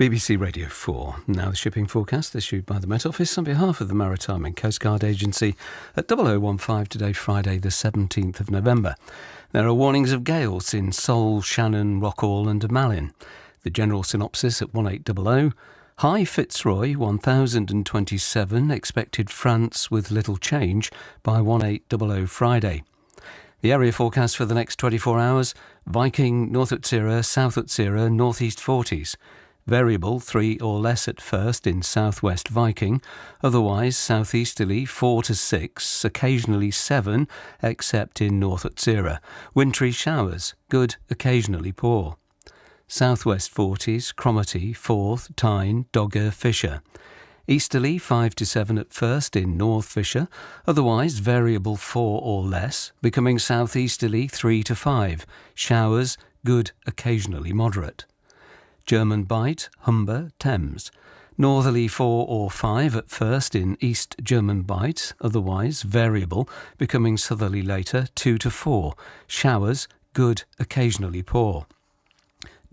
BBC Radio 4. Now the shipping forecast issued by the Met Office on behalf of the Maritime and Coast Guard Agency at 0015 today, Friday the 17th of November. There are warnings of gales in Seoul, Shannon, Rockall and Malin. The general synopsis at 1800. High Fitzroy 1027, expected France with little change by 1800 Friday. The area forecast for the next 24 hours, Viking, North Utsira, South Utsira, northeast 40s. Variable 3 or less at first in southwest Viking, otherwise southeasterly 4 to 6, occasionally 7, except in North Utsira. Wintry showers, good, occasionally poor. Southwest 40s, Cromarty, Forth, Tyne, Dogger, Fisher. Easterly 5 to 7 at first in North Fisher, otherwise variable 4 or less, becoming southeasterly 3 to 5. Showers, good, occasionally moderate. German Bight, Humber, Thames. Northerly 4 or 5 at first in East German Bight, otherwise variable, becoming southerly later 2 to 4. Showers, good, occasionally poor.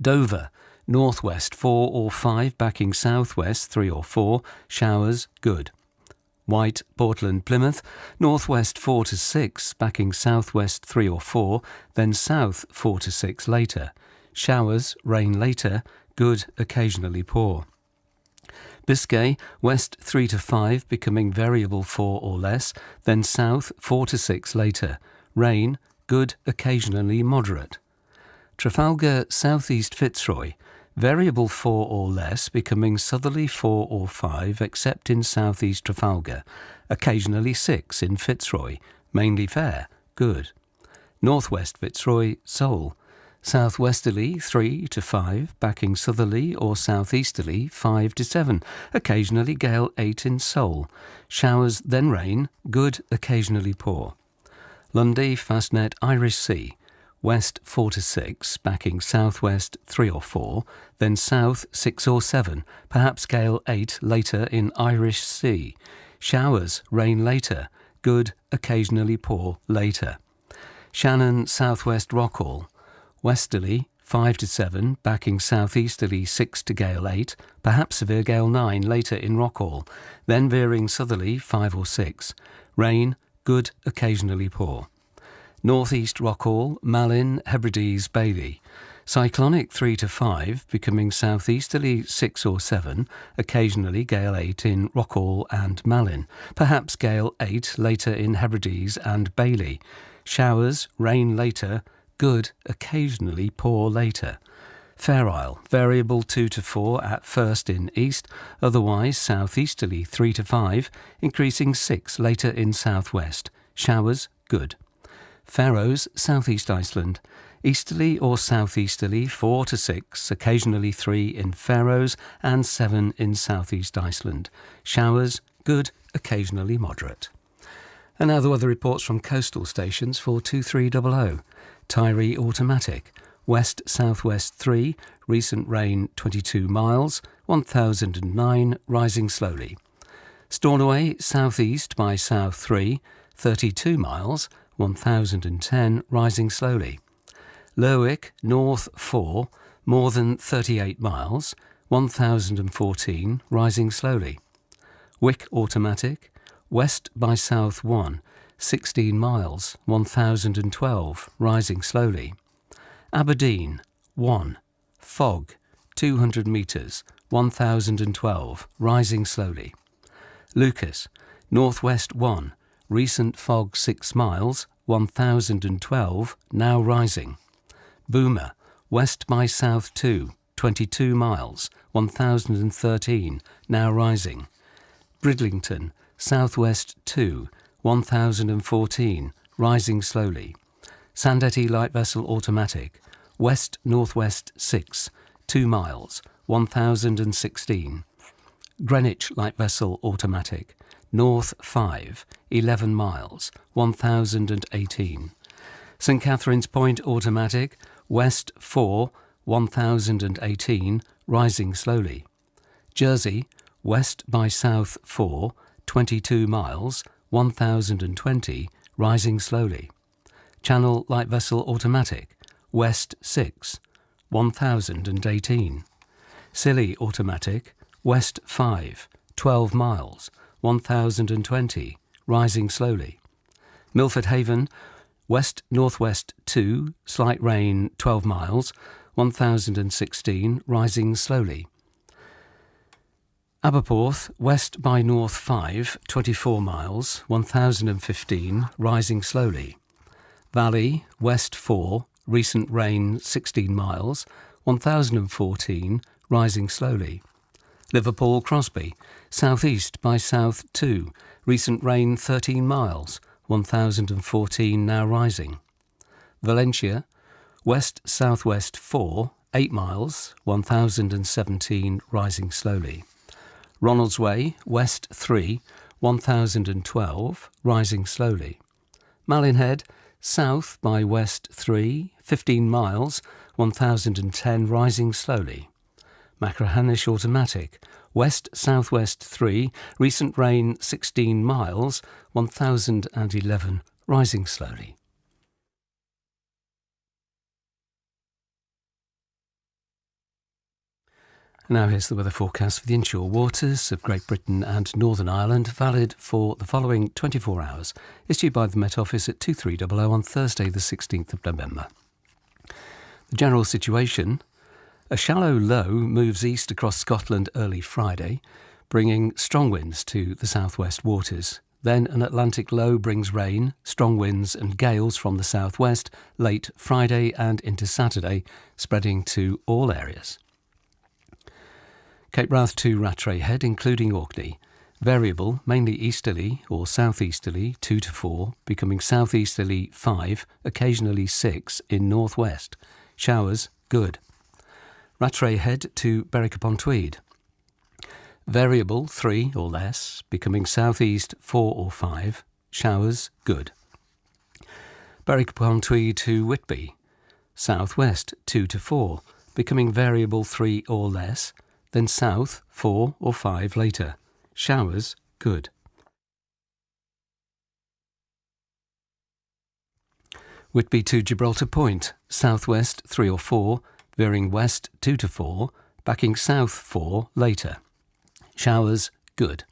Dover, northwest 4 or 5, backing southwest 3 or 4. Showers, good. White, Portland, Plymouth, northwest 4 to 6, backing southwest 3 or 4, then south 4 to 6 later. Showers, rain later, good, occasionally poor. Biscay, west 3 to 5, becoming variable 4 or less, then south 4 to 6 later. Rain, good, occasionally moderate. Trafalgar, southeast Fitzroy, variable 4 or less, becoming southerly 4 or 5, except in southeast Trafalgar. Occasionally 6 in Fitzroy, mainly fair, good. Northwest Fitzroy, Seoul. Southwesterly 3 to 5, backing southerly or southeasterly 5 to 7, occasionally gale 8 in Seoul. Showers, then rain, good, occasionally poor. Lundy, Fastnet, Irish Sea. West 4 to 6, backing southwest 3 or 4, then south 6 or 7, perhaps gale 8 later in Irish Sea. Showers, rain later, good, occasionally poor later. Shannon, southwest Rockall. Westerly 5 to 7, backing southeasterly 6 to gale 8, perhaps severe gale 9 later in Rockall, then veering southerly 5 or 6. Rain, good, occasionally poor. Northeast Rockall, Malin, Hebrides, Bailey. Cyclonic 3 to 5, becoming southeasterly 6 or 7, occasionally gale 8 in Rockall and Malin, perhaps gale 8 later in Hebrides and Bailey. Showers, rain later, good, occasionally poor later. Fair Isle, variable 2 to 4 at first in east, otherwise southeasterly 3 to 5, increasing 6 later in southwest. Showers, good. Faroes, southeast Iceland. Easterly or southeasterly 4 to 6, occasionally 3 in Faroes and 7 in southeast Iceland. Showers, good, occasionally moderate. And now the weather reports from coastal stations for 2300. Tyree automatic. West-southwest 3, recent rain 22 miles, 1009, rising slowly. Stornoway southeast by south 3, 32 miles, 1010, rising slowly. Lerwick north 4, more than 38 miles, 1014, rising slowly. Wick automatic. West by south 1, 16 miles, 1012, rising slowly. Aberdeen 1, fog, 200 metres, 1012, rising slowly. Lucas, northwest 1, recent fog 6 miles, 1012, now rising. Boomer, west by south 2, 22 miles, 1013, now rising. Bridlington, southwest 2, 1014, rising slowly. Sandetti light vessel automatic, west-northwest 6, 2 miles, 1016. Greenwich light vessel automatic, north 5, 11 miles, 1018. St Catherine's Point automatic, west 4, 1018, rising slowly. Jersey, west by south 4, 22 miles, 1020, rising slowly. Channel light vessel automatic, west 6, 1018. Scilly automatic, west 5, 12 miles, 1020, rising slowly. Milford Haven, west-northwest 2, slight rain 12 miles, 1016, rising slowly. Aberporth, west by north 5, 24 miles, 1015, rising slowly. Valley, west 4, recent rain 16 miles, 1014, rising slowly. Liverpool Crosby, southeast by south 2, recent rain 13 miles, 1014, now rising. Valencia, west-southwest 4, 8 miles, 1017, rising slowly. Ronaldsway, west 3, 1012, rising slowly. Malinhead, south by west 3, 15 miles, 1010, rising slowly. Machrihanish automatic, west-southwest 3, recent rain 16 miles, 1011, rising slowly. Now here's the weather forecast for the inshore waters of Great Britain and Northern Ireland, valid for the following 24 hours, issued by the Met Office at 2300 on Thursday the 16th of November. The general situation: a shallow low moves east across Scotland early Friday, bringing strong winds to the southwest waters. Then an Atlantic low brings rain, strong winds and gales from the southwest late Friday and into Saturday, spreading to all areas. Cape Wrath to Rattray Head, including Orkney. Variable, mainly easterly or southeasterly 2 to 4, becoming southeasterly 5, occasionally 6 in northwest. Showers, good. Rattray Head to Berwick-upon-Tweed. Variable 3 or less, becoming southeast 4 or 5. Showers, good. Berwick-upon-Tweed to Whitby. Southwest 2 to 4, becoming variable 3 or less, then south 4 or 5 later. Showers, good. Whitby to Gibraltar Point, southwest 3 or 4, veering west 2 to 4, backing south 4 later. Showers, good.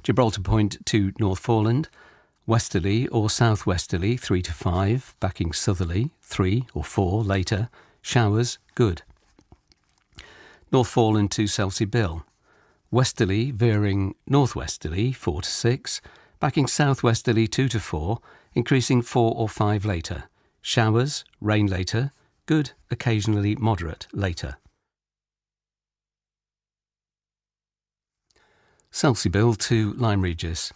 Gibraltar Point to Northforeland, westerly or southwesterly 3 to 5, backing southerly 3 or 4 later. Showers, good. Northforeland to Selsey Bill, westerly veering northwesterly 4 to 6, backing southwesterly 2 to 4, increasing 4 or 5 later. Showers, rain later, good, occasionally moderate later. Selsey Bill to Lyme Regis,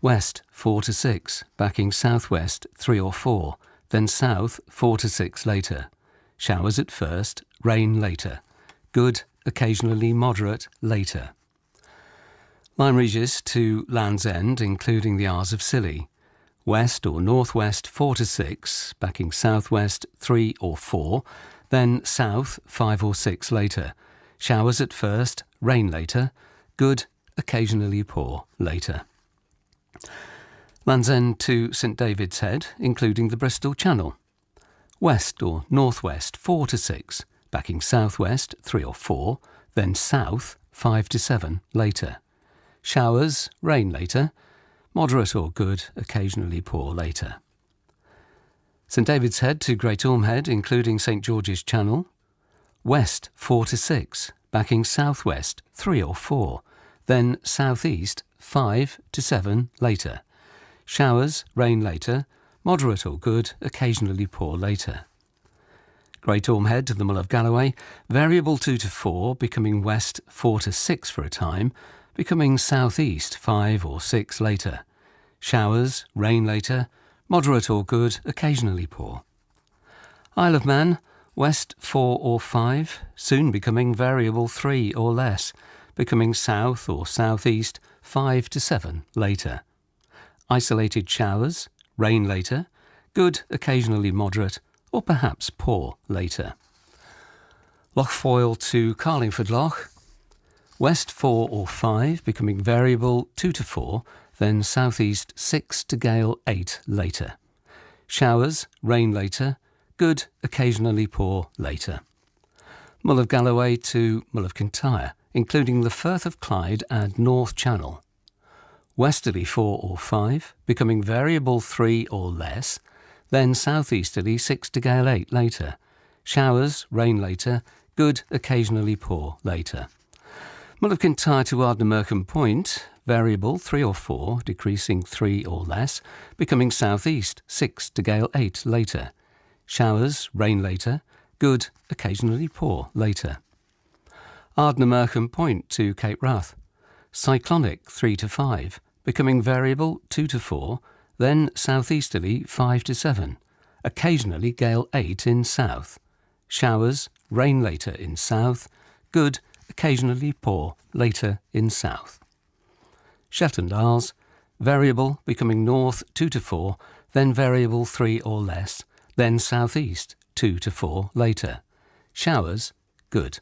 west 4 to 6, backing southwest 3 or 4, then south 4 to 6 later. Showers at first, rain later. Good, occasionally moderate later. Lyme Regis to Land's End, including the Isles of Scilly. West or northwest 4 to 6, backing southwest 3 or 4, then south 5 or 6 later. Showers at first, rain later. Good, occasionally poor later. Land's End to St David's Head, including the Bristol Channel. West or northwest 4 to 6, backing southwest 3 or 4, then south 5 to 7 later. Showers, rain later, moderate or good, occasionally poor later. St David's Head to Great Orme Head, including St George's Channel. West 4 to 6, backing southwest 3 or 4, then southeast 5 to 7 later. Showers, rain later, moderate or good, occasionally poor later. Great Orme Head to the Mull of Galloway, variable 2 to 4, becoming west 4 to 6 for a time, becoming southeast 5 or 6 later. Showers, rain later, moderate or good, occasionally poor. Isle of Man, west 4 or 5, soon becoming variable 3 or less, becoming south or southeast 5 to 7 later. Isolated showers, rain later, good, occasionally moderate, or perhaps poor later. Loch Foyle to Carlingford Loch, west 4 or 5, becoming variable 2 to 4, then southeast 6 to gale 8 later. Showers, rain later, good, occasionally poor later. Mull of Galloway to Mull of Kintyre, including the Firth of Clyde and North Channel. Westerly 4 or 5, becoming variable 3 or less, then southeasterly 6 to gale 8 later. Showers, rain later, good, occasionally poor later. Mull of Kintyre to Ardnamurchan Point, variable 3 or 4, decreasing 3 or less, becoming southeast 6 to gale 8 later. Showers, rain later, good, occasionally poor later. Ardnamurchan Point to Cape Wrath, cyclonic 3 to 5, becoming variable 2 to 4, then southeasterly 5 to 7, occasionally gale 8 in south. Showers, rain later in south, good, occasionally poor later in south. Shetland Isles, variable becoming north 2 to 4, then variable 3 or less, then southeast 2 to 4 later. Showers, good.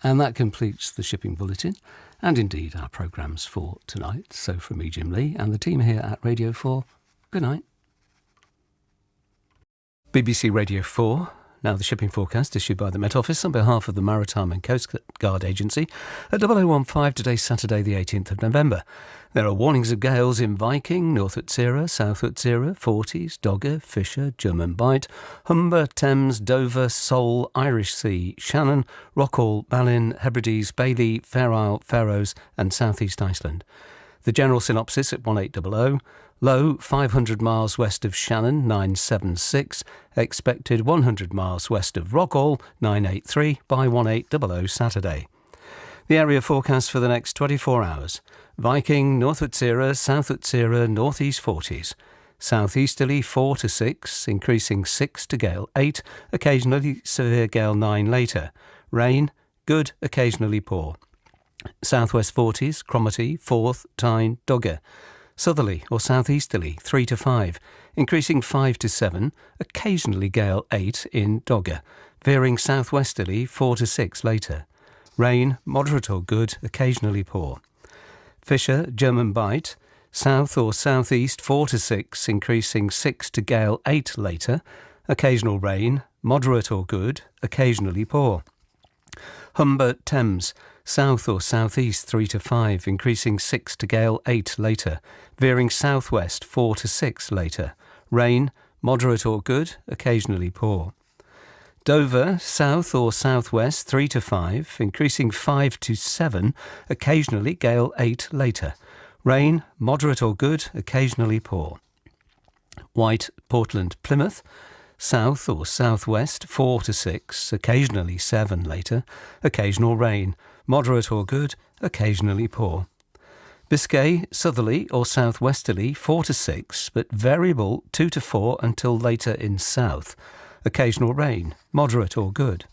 And that completes the shipping bulletin and indeed our programmes for tonight. So from me, Jim Lee, and the team here at Radio 4, good night. BBC Radio 4. Now the shipping forecast issued by the Met Office on behalf of the Maritime and Coast Guard Agency at 0015 today, Saturday the 18th of November. There are warnings of gales in Viking, North Utsira, South Utsira, Forties, Dogger, Fisher, German Bight, Humber, Thames, Dover, Seoul, Irish Sea, Shannon, Rockall, Malin, Hebrides, Bailey, Fair Isle, Faroes and South East Iceland. The general synopsis at 1800. Low 500 miles west of Shannon, 976. Expected 100 miles west of Rockall, 983 by 1800 Saturday. The area forecast for the next 24 hours. Viking, North Utsira, South Utsira, Northeast Forties. Southeasterly 4 to 6, increasing 6 to gale 8, occasionally severe gale 9 later. Rain, good, occasionally poor. Southwest Forties, Cromarty, Forth, Tyne, Dogger. Southerly or southeasterly 3 to 5, increasing 5 to 7, occasionally gale 8 in Dogger, veering southwesterly 4 to 6 later. Rain, moderate or good, occasionally poor. Fisher, German Bight, south or southeast 4 to 6, increasing 6 to gale 8 later. Occasional rain, moderate or good, occasionally poor. Humber, Thames, south or southeast 3 to 5, increasing 6 to gale 8 later, veering southwest 4 to 6 later. Rain, moderate or good, occasionally poor. Dover, south or southwest 3 to 5, increasing 5 to 7, occasionally gale 8 later. Rain, moderate or good, occasionally poor. White, Portland, Plymouth, south or southwest 4 to 6, occasionally 7 later. Occasional rain, moderate or good, occasionally poor. Biscay, southerly or southwesterly 4 to 6, but variable 2 to 4 until later in south. Occasional rain, moderate or good.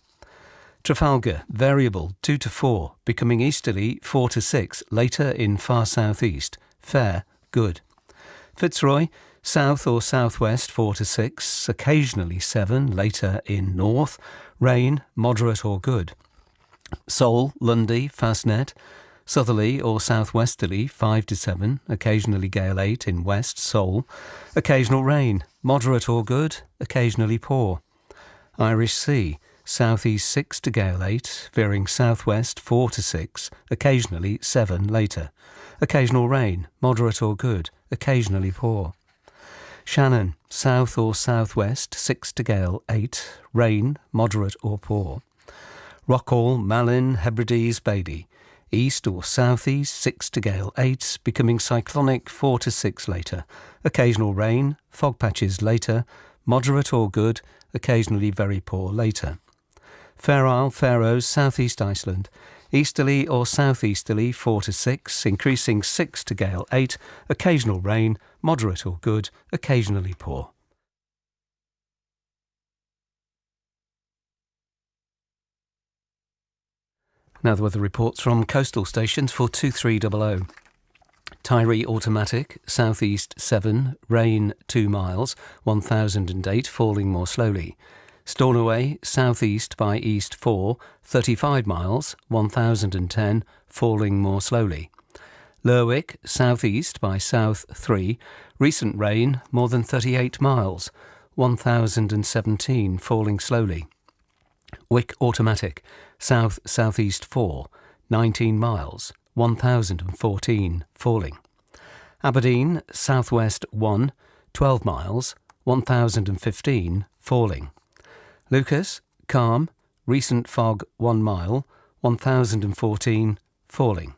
Trafalgar, variable 2 to 4, becoming easterly 4 to 6, later in far southeast. Fair, good. Fitzroy, south or southwest 4 to 6, occasionally 7, later in north. Rain, moderate or good. Seoul, Lundy, Fastnet, southerly or southwesterly 5 to 7, occasionally gale 8 in west Seoul. Occasional rain, moderate or good, occasionally poor. Irish Sea, southeast 6 to gale 8, veering southwest 4 to 6, occasionally 7 later. Occasional rain, moderate or good, occasionally poor. Shannon, south or southwest 6 to gale 8, rain, moderate or poor. Rockall, Malin, Hebrides, Bailey, east or southeast 6 to gale 8, becoming cyclonic 4 to 6 later. Occasional rain, fog patches later, moderate or good, occasionally very poor later. Fair Isle, Faroes, Southeast Iceland, easterly or southeasterly 4 to 6, increasing 6 to gale 8, occasional rain, moderate or good, occasionally poor. Now the weather reports from coastal stations for 2300. Tyree automatic, southeast 7, rain 2 miles, 1008, falling more slowly. Stornoway, southeast by east 4, 35 miles, 1010, falling more slowly. Lerwick, southeast by south 3, recent rain more than 38 miles, 1017, falling slowly. Wick automatic, south-southeast 4, 19 miles, 1014, falling. Aberdeen, southwest 1, 12 miles, 1015, falling. Lucas, calm, recent fog 1 mile, 1014, falling.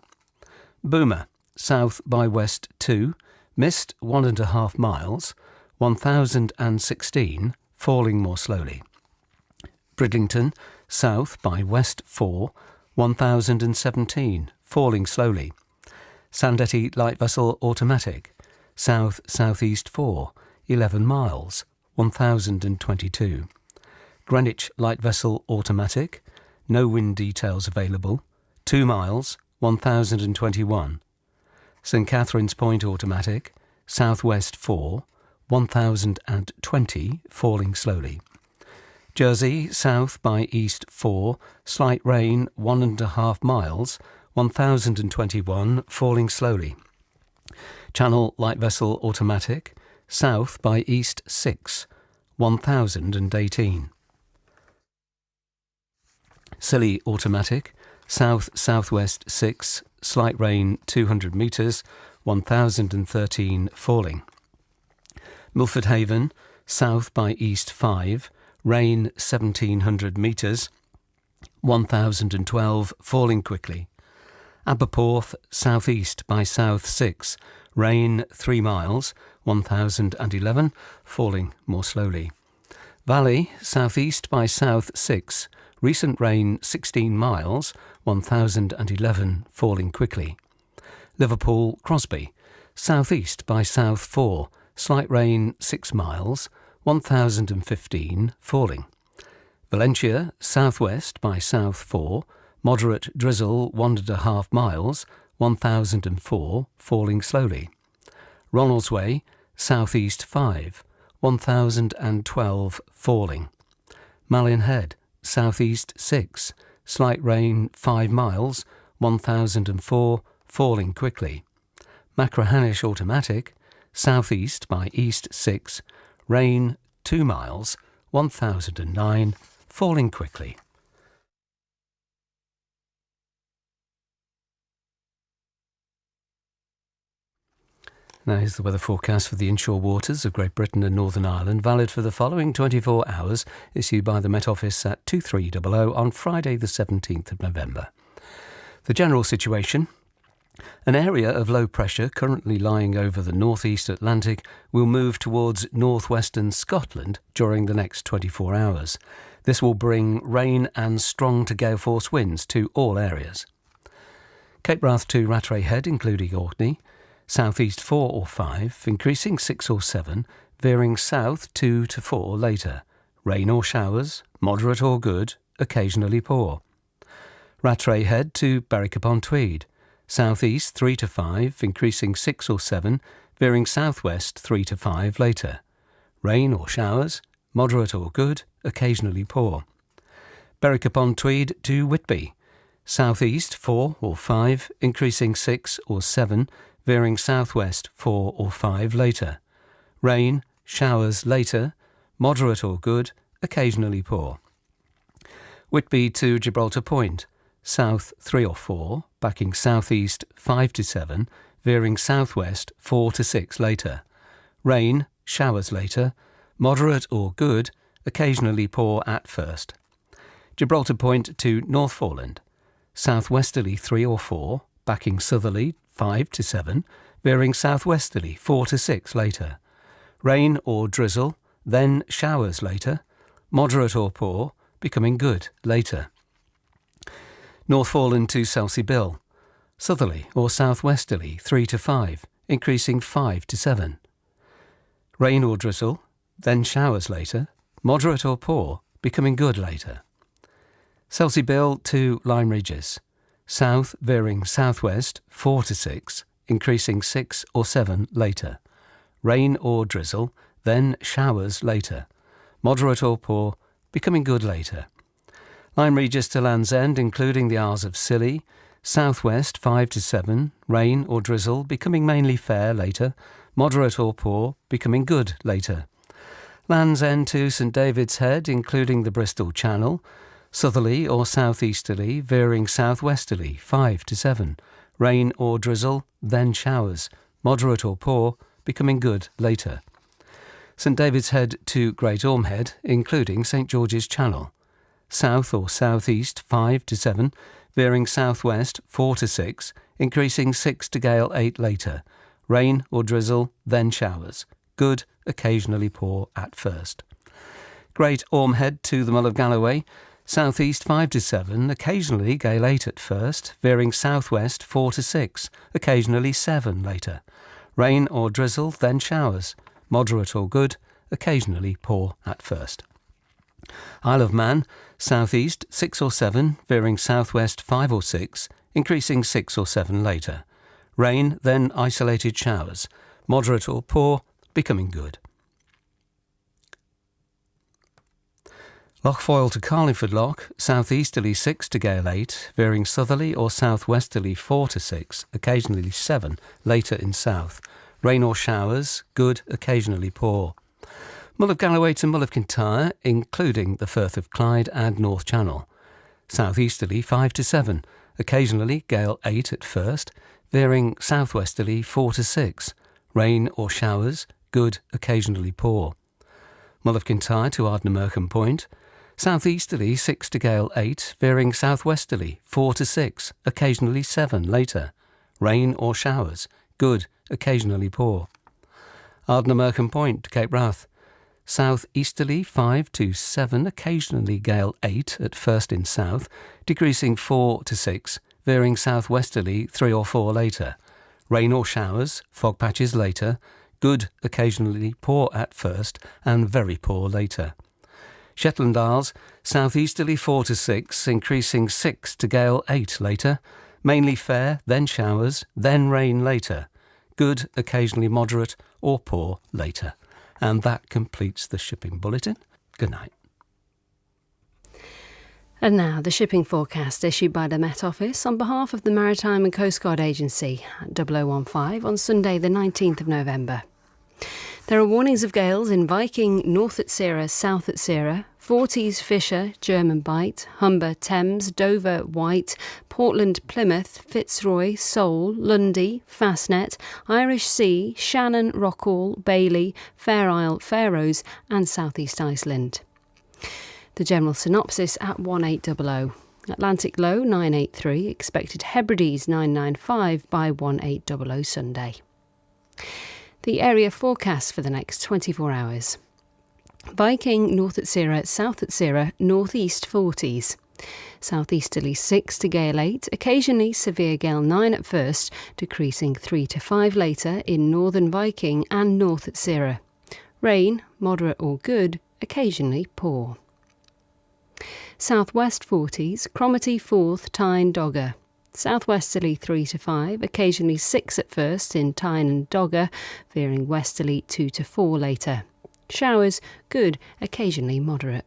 Boomer, south by west 2, mist 1.5 miles, 1016, falling more slowly. Bridlington, south by west 4, 1017, falling slowly. Sandetti light vessel automatic, south-southeast 4, 11 miles, 1022. Greenwich light vessel automatic, no wind details available, 2 miles, 1021. St Catherine's Point automatic, southwest 4, 1020, falling slowly. Jersey, south by east 4, slight rain 1.5 miles, 1021, falling slowly. Channel light vessel automatic, south by east 6, 1018. Scilly automatic, south-southwest 6, slight rain 200 metres, 1013, falling. Milford Haven, south by east 5, rain 1700 metres, 1012, falling quickly. Aberporth, southeast by south 6, rain 3 miles, 1011, falling more slowly. Valley, southeast by south 6, recent rain 16 miles, 1011, falling quickly. Liverpool, Crosby, southeast by south 4, slight rain 6 miles, 1015, falling. Valencia, southwest by south 4, moderate drizzle 1.5 miles, 1004, falling slowly. Ronaldsway, southeast 5, 1012, falling. Malin Head, southeast 6, slight rain 5 miles, 1004, falling quickly. Machrihanish automatic, southeast by east 6, rain 2 miles, 1009, falling quickly. Now here's the weather forecast for the inshore waters of Great Britain and Northern Ireland, valid for the following 24 hours, issued by the Met Office at 2300 on Friday the 17th of November. The general situation: an area of low pressure currently lying over the northeast Atlantic will move towards northwestern Scotland during the next 24 hours. This will bring rain and strong to gale force winds to all areas. Cape Wrath to Rattray Head, including Orkney, southeast 4 or 5, increasing 6 or 7, veering south 2 to 4 later. Rain or showers, moderate or good, occasionally poor. Rattray Head to Berwick-upon-Tweed, southeast 3 to 5, increasing 6 or 7, veering southwest 3 to 5 later. Rain or showers, moderate or good, occasionally poor. Berwick-upon-Tweed to Whitby, southeast 4 or 5, increasing 6 or 7, veering southwest 4 or 5 later. Rain, showers later, moderate or good, occasionally poor. Whitby to Gibraltar Point, south 3 or 4, backing southeast 5 to 7, veering southwest 4 to 6 later. Rain, showers later, moderate or good, occasionally poor at first. Gibraltar Point to Northforeland, southwesterly 3 or 4, backing southerly 5 to 7, veering southwesterly 4 to 6 later. Rain or drizzle, then showers later, moderate or poor, becoming good later. Northforeland to Selsey Bill, southerly or southwesterly 3 to 5, increasing 5 to 7. Rain or drizzle, then showers later, moderate or poor, becoming good later. Selsey Bill to Lyme Regis, south veering southwest 4 to 6, increasing 6 or 7 later. Rain or drizzle, then showers later. Moderate or poor, becoming good later. Lyme Regis to Land's End, including the Isles of Scilly, southwest 5 to 7, rain or drizzle, becoming mainly fair later. Moderate or poor, becoming good later. Land's End to St David's Head, including the Bristol Channel, Southerly or southeasterly, veering southwesterly 5 to 7. Rain or drizzle, then showers. Moderate or poor, becoming good later. St David's Head to Great Ormhead, including St George's Channel. South or southeast 5 to 7, veering southwest 4 to 6, increasing 6 to gale 8 later. Rain or drizzle, then showers. Good, occasionally poor at first. Great Ormhead to the Mull of Galloway. Southeast 5 to 7, occasionally gale 8 at first, veering southwest 4 to 6, occasionally 7 later. Rain or drizzle, then showers. Moderate or good, occasionally poor at first. Isle of Man, southeast 6 or 7, veering southwest 5 or 6, increasing 6 or 7 later. Rain, then isolated showers. Moderate or poor, becoming good. Lochfoyle to Carlingford Loch, southeasterly 6 to gale 8, veering southerly or southwesterly 4 to 6, occasionally 7, later in south. Rain or showers, good, occasionally poor. Mull of Galloway to Mull of Kintyre, including the Firth of Clyde and North Channel. Southeasterly 5 to 7, occasionally gale 8 at first, veering southwesterly 4 to 6. Rain or showers, good, occasionally poor. Mull of Kintyre to Ardnamurchan Point. Southeasterly 6 to gale 8, veering southwesterly 4 to 6, occasionally 7 later. Rain or showers, good, occasionally poor. Ardnamurchan Point to Cape Wrath. Southeasterly 5 to 7, occasionally gale 8 at first in south, decreasing 4 to 6, veering southwesterly 3 or 4 later. Rain or showers, fog patches later, good, occasionally poor at first, and very poor later. Shetland Isles, southeasterly 4 to 6, increasing 6 to gale 8 later. Mainly fair, then showers, then rain later. Good, occasionally moderate, or poor later. And that completes the shipping bulletin. Good night. And now the shipping forecast issued by the Met Office on behalf of the Maritime and Coast Guard Agency at 0015 on Sunday the 19th of November. There are warnings of gales in Viking, north at Sierra, south at Sierra, Forties, Fisher, German Bight, Humber, Thames, Dover, White, Portland, Plymouth, Fitzroy, Seoul, Lundy, Fastnet, Irish Sea, Shannon, Rockall, Bailey, Fair Isle, Faroes and South East Iceland. The general synopsis at 1800. Atlantic low 983, expected Hebrides 995 by 1800 Sunday. The area forecast for the next 24 hours. Viking, north at Sierra, south at Sierra, northeast 40s. Southeasterly 6 to gale 8, occasionally severe gale 9 at first, decreasing 3 to 5 later in northern Viking and north at Sierra. Rain, moderate or good, occasionally poor. Southwest 40s, Cromarty 4th, Tyne, Dogger. Southwesterly 3 to 5, occasionally 6 at first in Tyne and Dogger, veering westerly 2 to 4 later. Showers, good, occasionally moderate.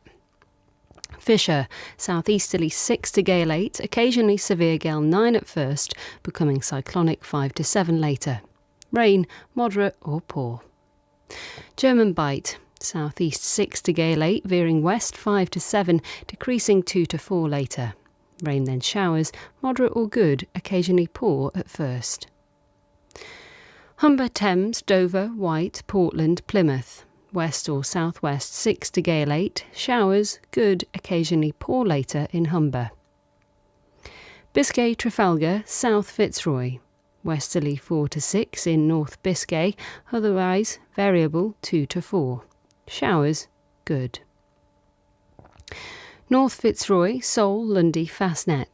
Fisher, southeasterly 6 to gale 8, occasionally severe gale 9 at first, becoming cyclonic 5 to 7 later. Rain, moderate or poor. German Bight, southeast 6 to gale 8, veering west 5 to 7, decreasing 2 to 4 later. Rain then showers, moderate or good, occasionally poor at first. Humber, Thames, Dover, White, Portland, Plymouth. West or southwest 6 to gale 8, showers, good, occasionally poor later in Humber. Biscay, Trafalgar, South Fitzroy. Westerly 4 to 6 in North Biscay, otherwise variable 2 to 4. Showers, good. North Fitzroy, Seoul, Lundy, Fastnet.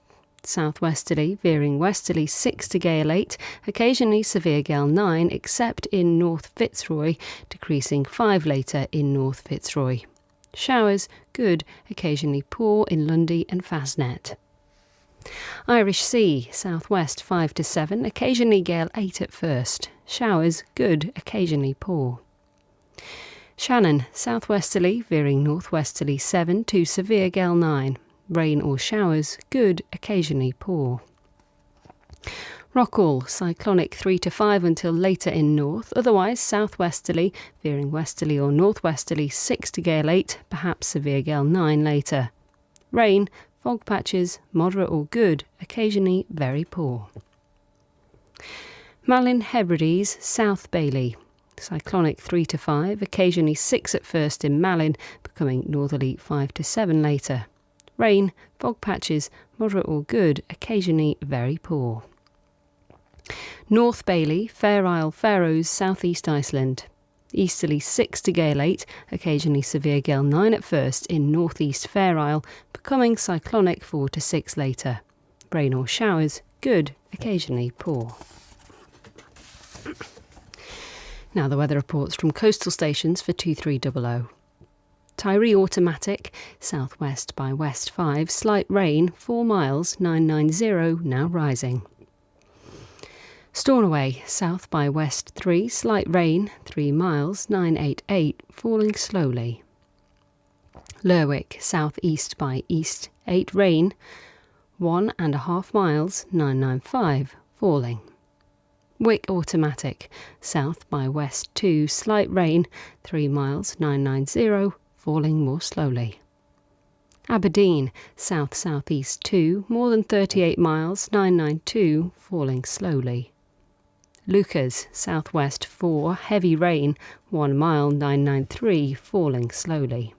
Southwesterly, veering westerly 6 to gale 8, occasionally severe gale 9 except in North Fitzroy, decreasing 5 later in North Fitzroy. Showers, good, occasionally poor in Lundy and Fastnet. Irish Sea, southwest 5 to 7, occasionally gale 8 at first. Showers, good, occasionally poor. Shannon, southwesterly, veering northwesterly 7 to severe gale 9. Rain or showers, good, occasionally poor. Rockall, cyclonic 3 to 5 until later in north, otherwise southwesterly, veering westerly or northwesterly 6 to gale 8, perhaps severe gale 9 later. Rain, fog patches, moderate or good, occasionally very poor. Malin Hebrides, South Bailey. Cyclonic 3 to 5, occasionally 6 at first in Malin, becoming northerly 5 to 7 later. Rain, fog patches, moderate or good, occasionally very poor. North Bailey, Fair Isle, Faroes, southeast Iceland. Easterly 6 to gale 8, occasionally severe gale 9 at first in northeast Fair Isle, becoming cyclonic 4 to 6 later. Rain or showers, good, occasionally poor. Now the weather reports from coastal stations for 2300. Tyree automatic, southwest by west 5, slight rain, 4 miles, 990, now rising. Stornoway, south by west 3, slight rain, 3 miles, 988, falling slowly. Lerwick, southeast by east 8, rain, 1.5 miles, 995, falling. Wick automatic, south by west 2, slight rain, 3 miles, 990, falling more slowly. Aberdeen, south-southeast 2, more than 38 miles, 992, falling slowly. Lucas, southwest 4, heavy rain, 1 mile, 993, falling slowly.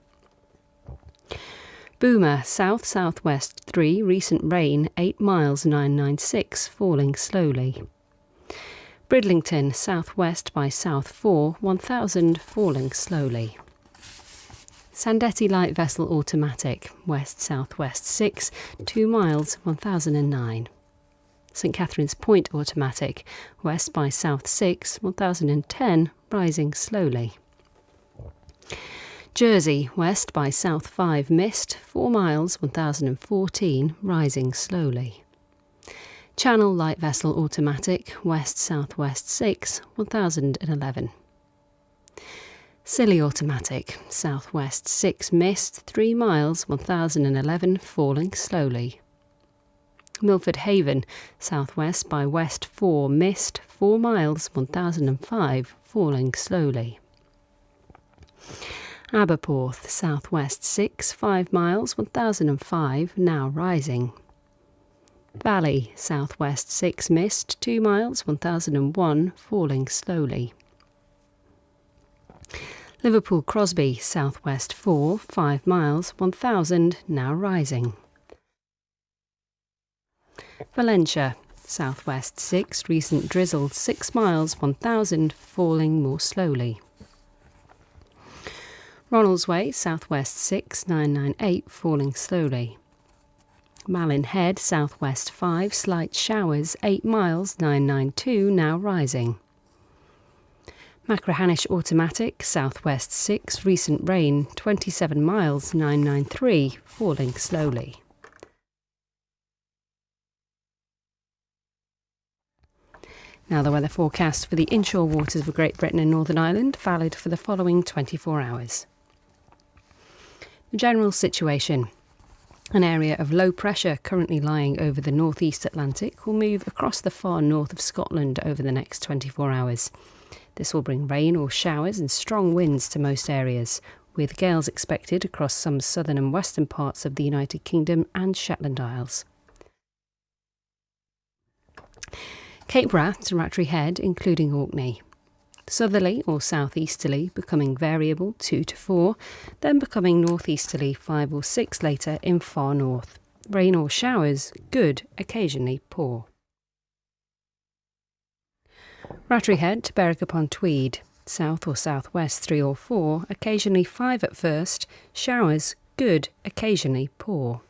Boomer, south-southwest 3, recent rain, 8 miles, 996, falling slowly. Bridlington, southwest by south 4, 1000, falling slowly. Sandetti light vessel automatic, west-southwest 6, 2 miles, 1009. St Catherine's Point automatic, west by south 6, 1010, rising slowly. Jersey, west by south 5, mist, 4 miles, 1014, rising slowly. Channel light vessel automatic, west-southwest 6, 1011. Scilly automatic, southwest 6, mist, 3 miles, 1011, falling slowly. Milford Haven, southwest by west 4, mist, 4 miles, 1005, falling slowly. Aberporth, southwest 6, 5 miles, 1005, now rising. Valley, southwest 6, mist, 2 miles, 1001, falling slowly. Liverpool Crosby, southwest 4, 5 miles, 1000, now rising. Valentia, southwest 6, recent drizzle, 6 miles, 1000, falling more slowly. Ronaldsway, southwest 6, 998, falling slowly. Malin Head, southwest 5, slight showers, 8 miles, 992, now rising. Machrihanish automatic, southwest 6, recent rain, 27 miles, 993, falling slowly. Now the weather forecast for the inshore waters of Great Britain and Northern Ireland, valid for the following 24 hours. The general situation. An area of low pressure currently lying over the northeast Atlantic will move across the far north of Scotland over the next 24 hours. This will bring rain or showers and strong winds to most areas, with gales expected across some southern and western parts of the United Kingdom and Shetland Isles. Cape Wrath to Rattray Head, including Orkney. Southerly or southeasterly, becoming variable 2 to 4, then becoming northeasterly 5 or 6 later in far north. Rain or showers, good, occasionally poor. Rattray Head to Berwick-upon-Tweed, south or southwest 3 or 4, occasionally 5 at first, showers, good, occasionally poor.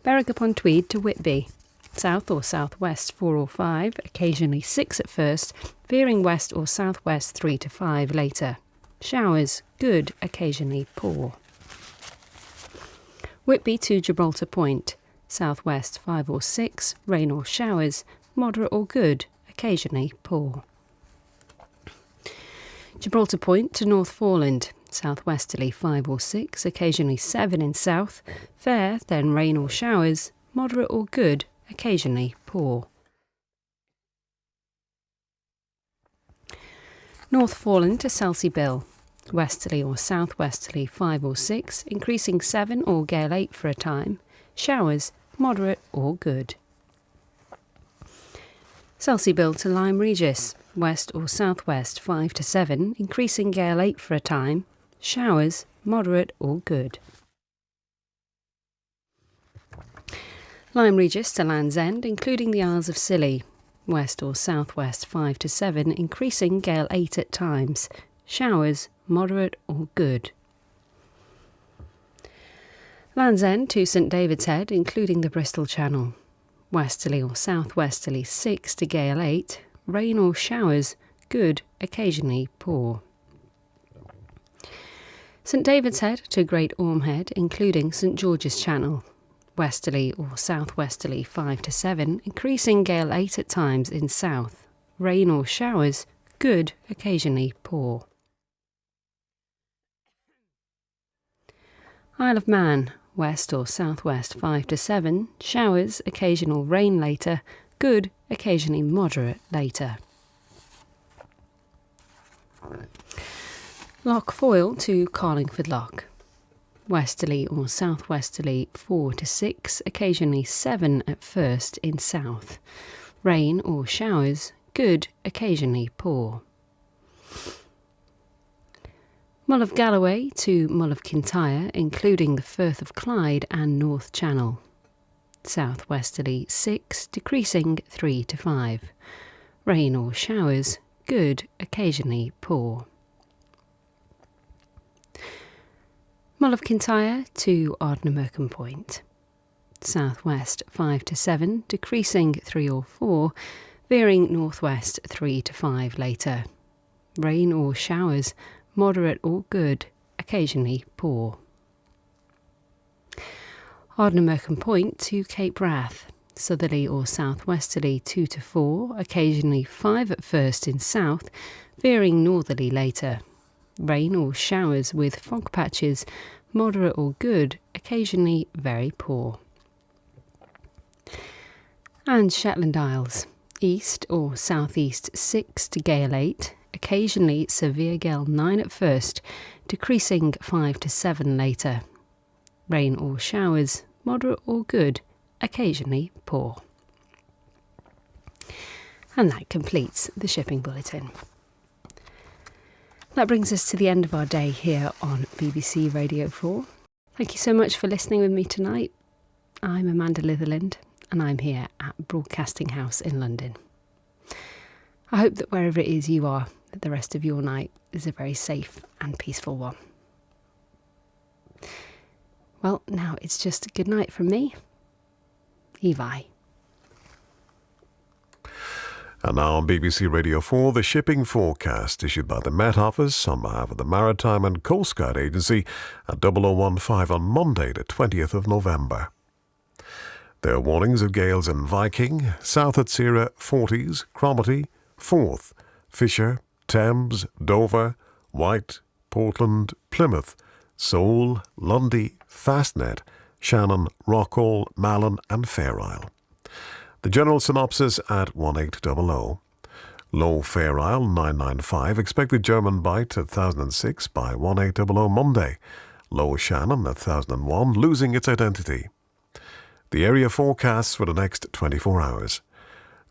Berwick-upon-Tweed to Whitby, south or southwest 4 or 5, occasionally 6 at first, veering west or southwest 3 to 5 later. Showers, good, occasionally poor. Whitby to Gibraltar Point, southwest 5 or 6, rain or showers, moderate or good, occasionally poor. Gibraltar Point to North Foreland, southwesterly 5 or 6, occasionally 7 in south, fair, then rain or showers, moderate or good, occasionally poor. North Foreland to Selsey Bill, Westerly or southwesterly 5 or 6, increasing 7 or gale 8 for a time. Showers, moderate or good. Selsey-Bill to Lyme Regis, west or southwest 5 to 7, increasing gale 8 for a time. Showers, moderate or good. Lyme Regis to Land's End, including the Isles of Scilly, west or southwest 5 to 7, increasing gale 8 at times. Showers, moderate or good. Land's End to St David's Head, including the Bristol Channel, westerly or southwesterly 6 to gale 8, rain or showers, good, occasionally poor. St David's Head to Great Orme Head, including St George's Channel, westerly or southwesterly 5 to 7, increasing gale 8 at times in south, rain or showers, good, occasionally poor. Isle of Man, west or southwest 5 to 7, showers, occasional rain later, good, occasionally moderate later. Loch Foyle to Carlingford Loch, westerly or southwesterly 4 to 6, occasionally 7 at first in south, rain or showers, good, occasionally poor. Mull of Galloway to Mull of Kintyre, including the Firth of Clyde and North Channel, southwesterly 6, decreasing 3 to 5, rain or showers, good, occasionally poor. Mull of Kintyre to Ardnamurchan Point, southwest 5 to 7, decreasing 3 or 4, veering northwest 3 to 5 later, rain or showers, moderate or good, occasionally poor. Ardnamurchan Point to Cape Wrath, southerly or southwesterly 2 to 4, occasionally 5 at first in south, veering northerly later. Rain or showers with fog patches, moderate or good, occasionally very poor. And Shetland Isles, east or southeast 6 to gale 8, occasionally severe gale 9 at first, decreasing 5 to 7 later. Rain or showers, moderate or good, occasionally poor. And that completes the shipping bulletin. That brings us to the end of our day here on BBC Radio 4. Thank you so much for listening with me tonight. I'm Amanda Litherland and I'm here at Broadcasting House in London. I hope that wherever it is you are, that the rest of your night is a very safe and peaceful one. Well, now it's just a good night from me, Evi. And now on BBC Radio 4, the shipping forecast issued by the Met Office on behalf of the Maritime and Coast Guard Agency at 0015 on Monday, the 20th of November. There are warnings of gales in Viking, South at Sierra 40s, Cromarty, Forth, Fisher, Thames, Dover, White, Portland, Plymouth, Seoul, Lundy, Fastnet, Shannon, Rockall, Malin and Fair Isle. The general synopsis at 1800. Low Fair Isle 995, expected German bite at 1006 by 1800 Monday. Low Shannon at 1001, losing its identity. The area forecasts for the next 24 hours.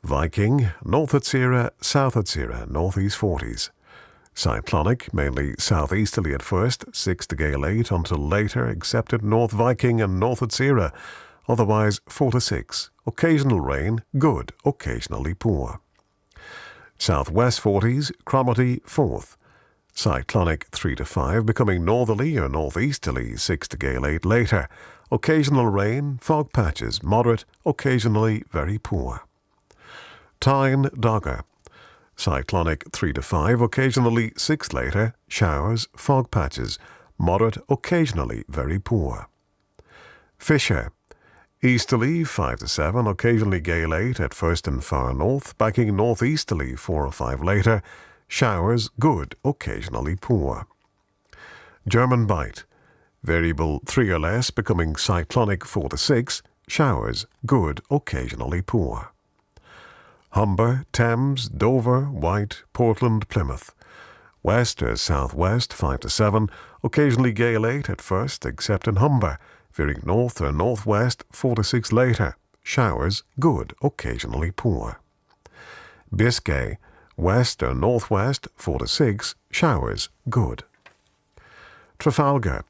Viking, North at Sierra, South at Sierra, northeast 40s. Cyclonic, mainly southeasterly at first, 6 to gale 8 until later, except at North Viking and North at Sierra, otherwise 4 to 6. Occasional rain, good, occasionally poor. Southwest 40s, Cromarty, Forth. Cyclonic 3 to 5, becoming northerly or northeasterly 6 to gale 8 later. Occasional rain, fog patches, moderate, occasionally very poor. Tyne, Dogger. Cyclonic 3 to 5, occasionally 6 later, showers, fog patches, moderate, occasionally very poor. Fisher. Easterly 5 to 7, occasionally gale 8 at first and far north, backing northeasterly 4 or 5 later, showers, good, occasionally poor. German bite. Variable 3 or less, becoming cyclonic 4 to 6, showers, good, occasionally poor. Humber, Thames, Dover, White, Portland, Plymouth. West or southwest 5 to 7, occasionally gale 8 at first, except in Humber. Veering north or northwest 4 to 6 later. Showers good, occasionally poor. Biscay, west or northwest 4 to 6, showers good. Trafalgar,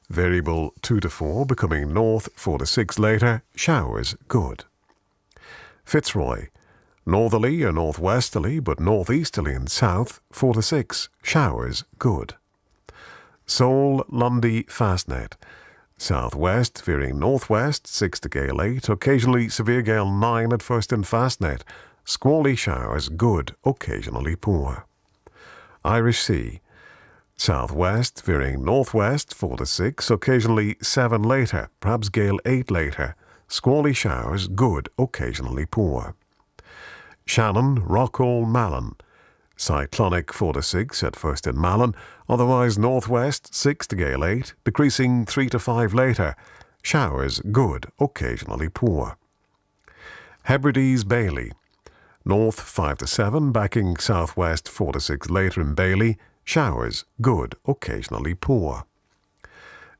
variable 2 to 4, becoming north 4 to 6 later, showers good. Fitzroy, northerly or northwesterly but northeasterly and south 4 to 6, showers good. Seoul, Lundy, Fastnet, southwest veering northwest 6 to gale 8, occasionally severe gale 9 at first in Fastnet, squally showers good, occasionally poor. Irish Sea, southwest veering northwest 4 to 6, occasionally 7 later, perhaps gale 8 later, squally showers good, occasionally poor. Shannon, Rockall, Malin, cyclonic 4 to 6 at first in Malin, otherwise northwest 6 to gale 8, decreasing 3 to 5 later, showers good, occasionally poor. Hebrides, Bailey, north 5 to 7, backing southwest 4 to 6 later in Bailey, showers good, occasionally poor.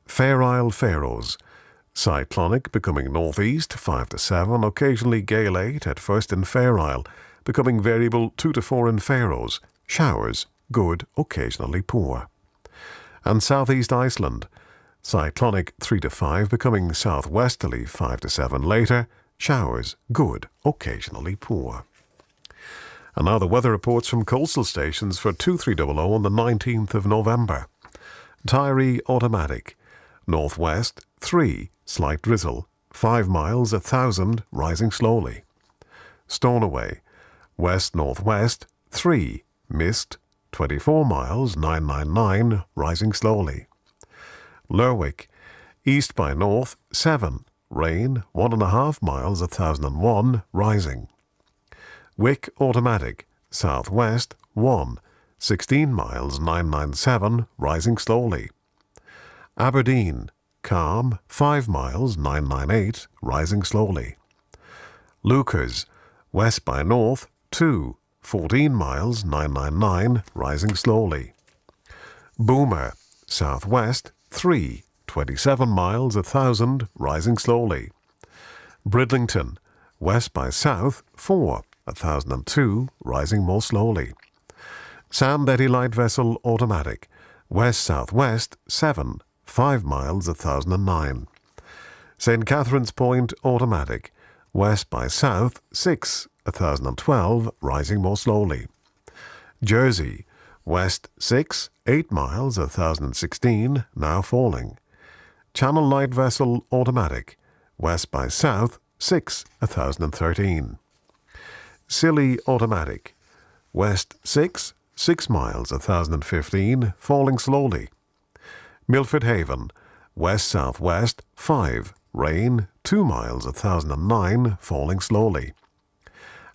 Fair Isle, Faroes, cyclonic becoming northeast 5 to 7, occasionally gale 8 at first in Fair Isle, becoming variable 2 to 4 in Faroes, showers good, occasionally poor. And southeast Iceland, cyclonic 3 to 5, becoming southwesterly 5 to 7 later, showers good, occasionally poor. And now the weather reports from coastal stations for 2300 on the 19th of November. Tyree automatic, northwest 3, slight drizzle, 5 miles 1,000, rising slowly. Stornoway, west-northwest 3, mist, 24 miles 999, rising slowly. Lerwick, east by north 7, rain 1.5 miles 1,001, rising. Wick automatic, southwest 1, 16 miles 997, rising slowly. Aberdeen, calm 5 miles 998, rising slowly. Lucas, west by north 2, 14 miles 999, rising slowly. Boomer, southwest 3, 27 miles 1,000, rising slowly. Bridlington, west by south 4, 1,002, rising more slowly. Sand Eddy light vessel automatic, west-southwest 7, 5 miles 1,009. St. Catherine's Point automatic, west by south 6, 1,012, rising more slowly. Jersey, west 6, 8 miles 1,016, now falling. Channel light vessel automatic, west by south 6, 1,013. Scilly automatic, west 6, 6 miles 1,015, falling slowly. Milford Haven, west-southwest 5, rain 2 miles 1,009, falling slowly.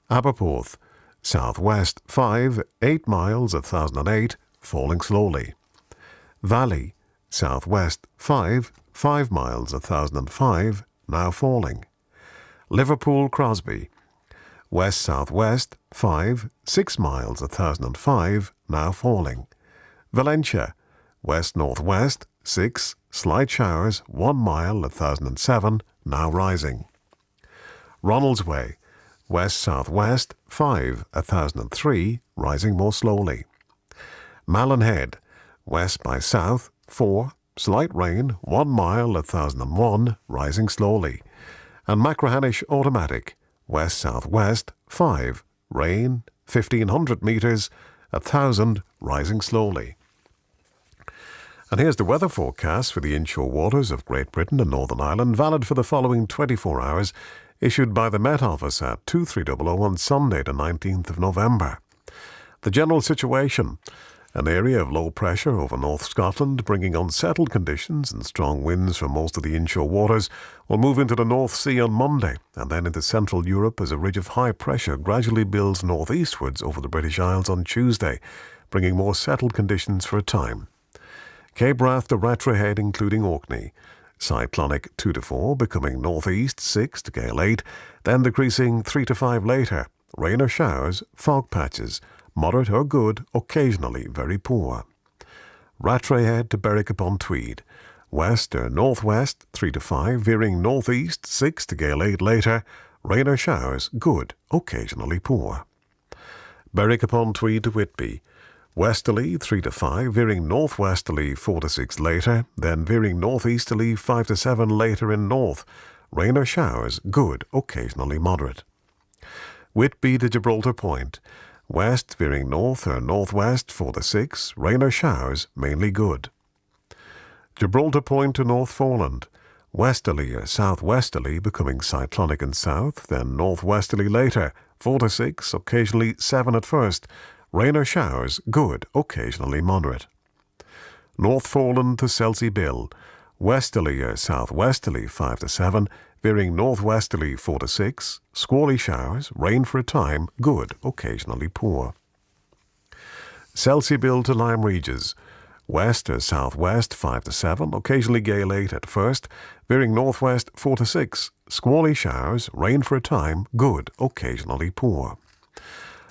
Aberporth, southwest 5, 8 miles 1,008, falling slowly. Valley, southwest 5, 5 miles 1,005, now falling. Liverpool Crosby, west-southwest 5, 6 miles 1,005, now falling. Valentia, west-northwest 6, slight showers 1 mile 1,007, now rising. Ronaldsway, west-southwest 5, 1,003, rising more slowly. Malin Head, west by south 4, slight rain 1 mile 1,001, rising slowly. And Machrihanish automatic, west-southwest 5, rain 1,500 meters, 1,000, rising slowly. And here's the weather forecast for the inshore waters of Great Britain and Northern Ireland, valid for the following 24 hours, issued by the Met Office at 2300 on Sunday the 19th of November. The general situation: an area of low pressure over North Scotland, bringing unsettled conditions and strong winds from most of the inshore waters, will move into the North Sea on Monday and then into Central Europe as a ridge of high pressure gradually builds northeastwards over the British Isles on Tuesday, bringing more settled conditions for a time. Cape Wrath to Rattrahead, including Orkney. Cyclonic 2 to 4, becoming northeast 6 to gale 8, then decreasing 3 to 5 later. Rain or showers, fog patches, moderate or good, occasionally very poor. Rattray Head to Berwick upon Tweed. West or northwest 3 to 5, veering northeast 6 to gale 8 later. Rain or showers, good, occasionally poor. Berwick upon Tweed to Whitby. Westerly 3 to 5, veering northwesterly 4 to 6 later, then veering northeasterly 5 to 7 later in north. Rain or showers, good, occasionally moderate. Whitby to Gibraltar Point. West veering north or northwest 4 to 6, rain or showers, mainly good. Gibraltar Point to North Foreland. Westerly or southwesterly becoming cyclonic in south, then northwesterly later, 4 to 6, occasionally 7 at first. Rain or showers, good, occasionally moderate. North Foreland to Selsey Bill. Westerly or southwesterly 5 to 7, veering northwesterly 4 to 6, squally showers, rain for a time, good, occasionally poor. Selsey Bill to Lyme Regis. West or southwest 5 to 7, occasionally gale 8 at first, veering northwest 4 to 6, squally showers, rain for a time, good, occasionally poor.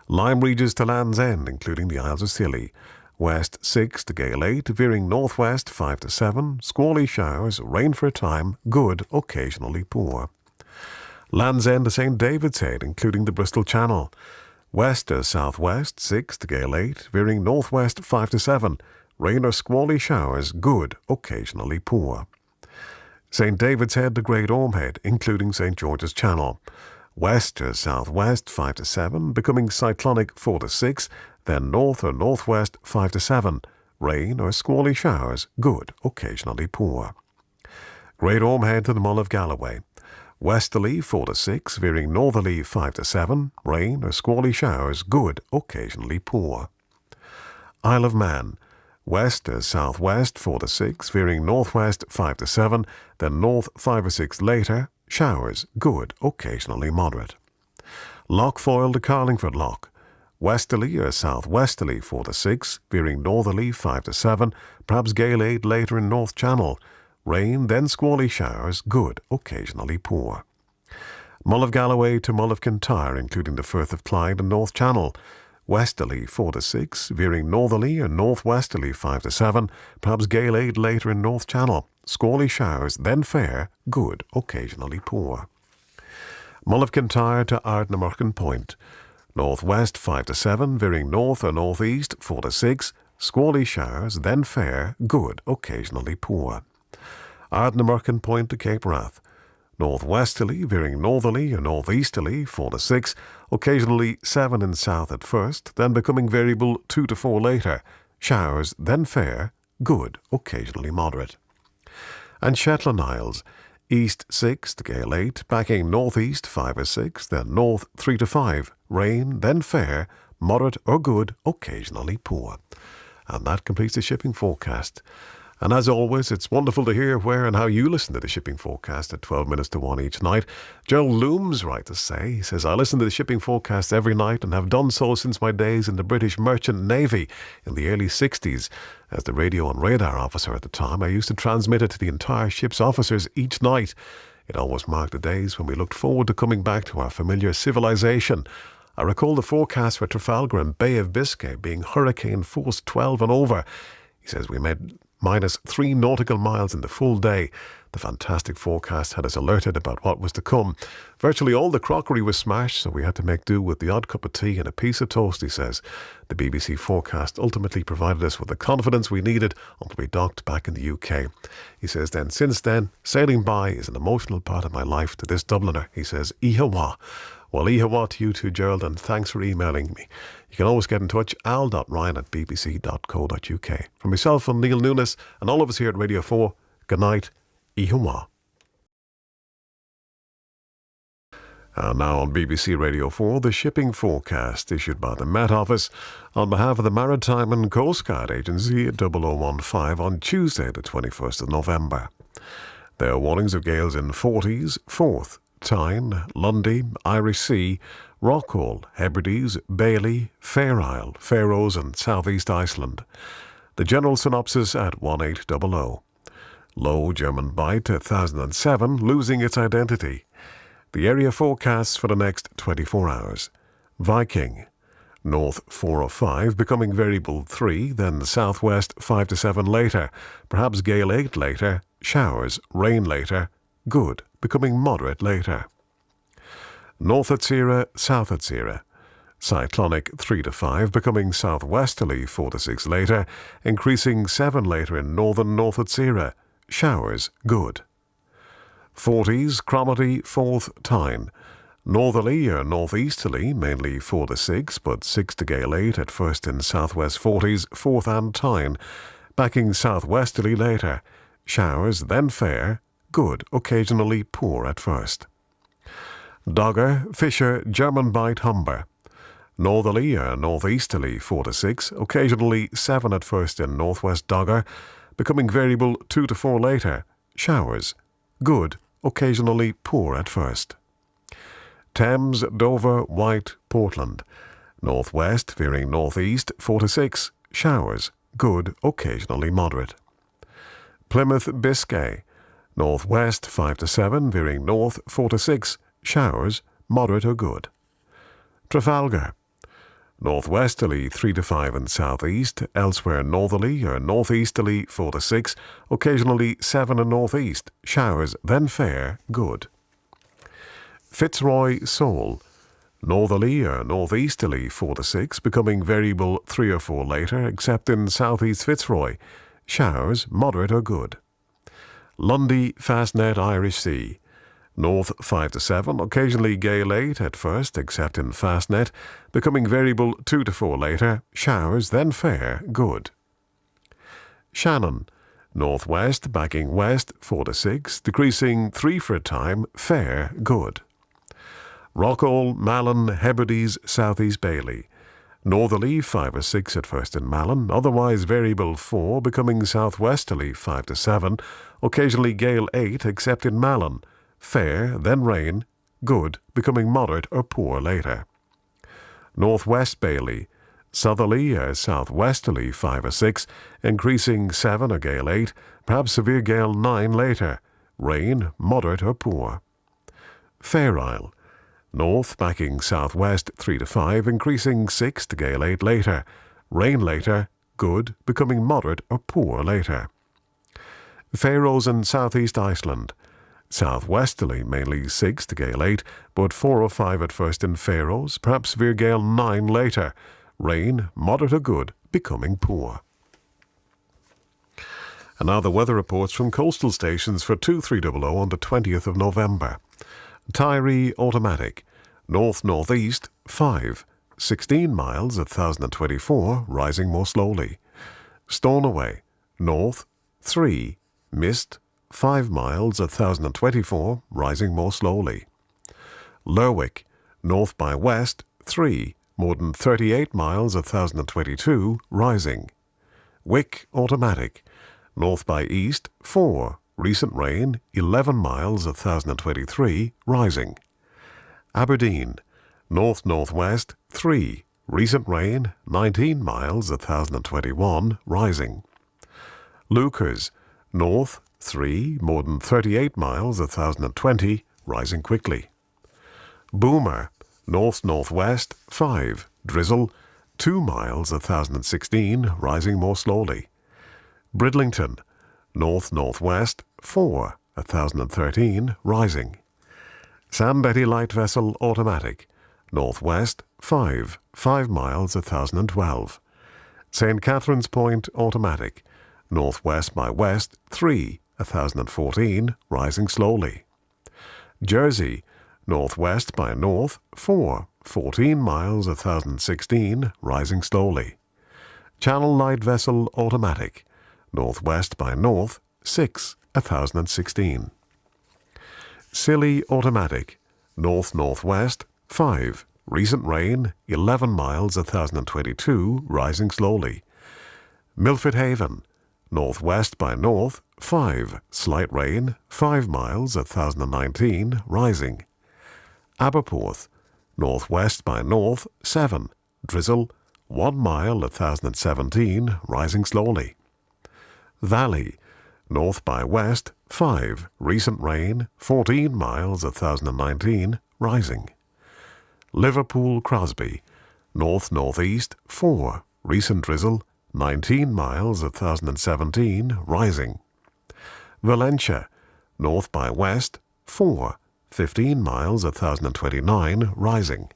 Lyme Regis to Land's End, including the Isles of Scilly. West 6 to gale 8, veering northwest 5 to 7, squally showers, rain for a time, good, occasionally poor. Land's End to St. David's Head, including the Bristol Channel. West or southwest 6 to gale 8, veering northwest 5 to 7, rain or squally showers, good, occasionally poor. St. David's Head to Great Orme Head, including St. George's Channel. West or southwest 5 to 7, becoming cyclonic 4 to 6, then north or northwest 5 to 7, rain or squally showers, good, occasionally poor. Great Orme Head to the Mull of Galloway. Westerly 4 to 6, veering northerly 5 to 7, rain or squally showers, good, occasionally poor. Isle of Man. West or southwest 4 to 6, veering northwest 5 to 7, then north 5 or 6 later, showers, good, occasionally moderate. Loch Foyle to Carlingford Loch. Westerly or southwesterly 4 to 6, veering northerly 5 to 7, perhaps gale 8 later in North Channel. Rain, then squally showers, good, occasionally poor. Mull of Galloway to Mull of Kintyre, including the Firth of Clyde and North Channel. Westerly 4 to 6, veering northerly or northwesterly 5 to 7, perhaps gale 8 later in North Channel. Squally showers, then fair, good, occasionally poor. Mull of Kintyre to Ardnamurchan Point. Northwest 5 to 7, veering north or northeast 4 to 6, squally showers, then fair, good, occasionally poor. Ardnamurchan Point to Cape Wrath. Northwesterly, veering northerly or northeasterly 4 to 6, occasionally 7 in south at first, then becoming variable 2 to 4 later. Showers, then fair, good, occasionally moderate. And Shetland Isles. East 6 to gale 8, backing northeast 5 or 6, then north 3 to 5, rain, then fair, moderate or good, occasionally poor. And that completes the shipping forecast. And as always, it's wonderful to hear where and how you listen to the shipping forecast at 12 minutes to 1 each night. Joe Looms right to say. He says, I listen to the shipping forecast every night and have done so since my days in the British Merchant Navy in the early 60s. As the radio and radar officer at the time, I used to transmit it to the entire ship's officers each night. It always marked the days when we looked forward to coming back to our familiar civilization. I recall the forecast for Trafalgar and Bay of Biscay being hurricane force 12 and over. He says we made -3 nautical miles in the full day. The fantastic forecast had us alerted about what was to come. Virtually all the crockery was smashed, so we had to make do with the odd cup of tea and a piece of toast, he says. The BBC forecast ultimately provided us with the confidence we needed until we docked back in the UK. He says then, since then, sailing by is an emotional part of my life to this Dubliner. He says, Ihawa. Well, Ihawa to you too, Gerald, and thanks for emailing me. You can always get in touch, al.ryan@bbc.co.uk. From myself and Neil Nunes and all of us here at Radio 4, good night, Ihawa. And now on BBC Radio 4, the shipping forecast issued by the Met Office on behalf of the Maritime and Coast Guard Agency at 0015 on Tuesday the 21st of November. There are warnings of gales in Forties, Forth, Tyne, Lundy, Irish Sea, Rockall, Hebrides, Bailey, Fair Isle, Faroes and South East Iceland. The general synopsis at 1800. Low German bite at 1007, losing its identity. The area forecasts for the next 24 hours. Viking. North 4 or 5, becoming variable 3, then southwest 5 to 7 later, perhaps gale 8 later, showers, rain later, good, becoming moderate later. North Atsira, South Atsira. Cyclonic 3 to 5, becoming southwesterly 4 to 6 later, increasing 7 later in northern North Atsira, showers, good. 40s, Cromarty, 4th, Tyne. Northerly or northeasterly, mainly 4 to 6, but 6 to gale 8 at first in southwest 40s, 4th and Tyne, backing southwesterly later, showers, then fair, good, occasionally poor at first. Dogger, Fisher, German Bight, Humber. Northerly or northeasterly 4 to 6, occasionally 7 at first in northwest Dogger, becoming variable 2 to 4 later, showers, good, occasionally poor at first. Thames, Dover, White, Portland. Northwest, veering northeast 4 to 6, showers, good, occasionally moderate. Plymouth, Biscay. Northwest 5 to 7, veering north 4 to 6, showers, moderate or good. Trafalgar. Northwesterly 3 to 5 in southeast, elsewhere northerly or northeasterly 4 to 6, occasionally 7 in northeast, showers, then fair, good. Fitzroy, Seoul. Northerly or northeasterly 4 to 6, becoming variable 3 or 4 later, except in southeast Fitzroy, showers, moderate or good. Lundy, Fastnet, Irish Sea. North 5 to 7, occasionally gale 8 at first, except in Fastnet, becoming variable 2 to 4 later, showers, then fair, good. Shannon. Northwest, backing west 4 to 6, decreasing 3 for a time, fair, good. Rockall, Malin, Hebrides, southeast Bailey. Northerly 5 or 6 at first in Malin, otherwise variable 4, becoming southwesterly 5 to 7, occasionally gale 8 except in Malin, fair, then rain, good, becoming moderate or poor later. Northwest Bailey. Southerly or southwesterly 5 or 6, increasing 7 or gale 8, perhaps severe gale 9 later, rain, moderate or poor. Fair Isle. North backing southwest 3 to 5, increasing 6 to gale 8 later, rain later, good, becoming moderate or poor later. Faroes and southeast Iceland. Southwesterly mainly 6 to gale 8, but 4 or 5 at first in Faroes, perhaps severe gale 9 later, rain, moderate or good, becoming poor. And now the weather reports from coastal stations for 2300 on the 20th of November. Tyree automatic, north-northeast 5, 16 miles at 1024, rising more slowly. Stornoway, north 3, mist 5 miles at 1024, rising more slowly. Lerwick, north by west 3, more than 38 miles at 1022, rising. Wick automatic, north by east 4, recent rain 11 miles at 1023, rising. Aberdeen, north-northwest 3, recent rain 19 miles at 1021, rising. Lukers, north 3, more than 38 miles at 1020, rising quickly. Boomer, north-northwest 5, drizzle 2 miles at 1016, rising more slowly. Bridlington, north-northwest 4, 1013, rising. Sandbetty light vessel automatic, northwest 5, 5 miles at 1012. St. Catherine's Point automatic, northwest by west 3, 1014, rising slowly. Jersey, northwest by north 4, 14 miles at 1016, rising slowly. Channel light vessel automatic, northwest by north 6, 1016. Scilly automatic, north-northwest 5, recent rain 11 miles at 1022, rising slowly. Milford Haven, northwest by north 5, slight rain 5 miles at 1019, rising. Aberporth, northwest by north 7, drizzle 1 mile at 1017, rising slowly. Valley, north by west 5, recent rain 14 miles at 1019, rising. Liverpool Crosby, North-northeast 4, recent drizzle, 19 miles at 1017, rising. Valencia, north by west 4, 15 miles at 1029, rising.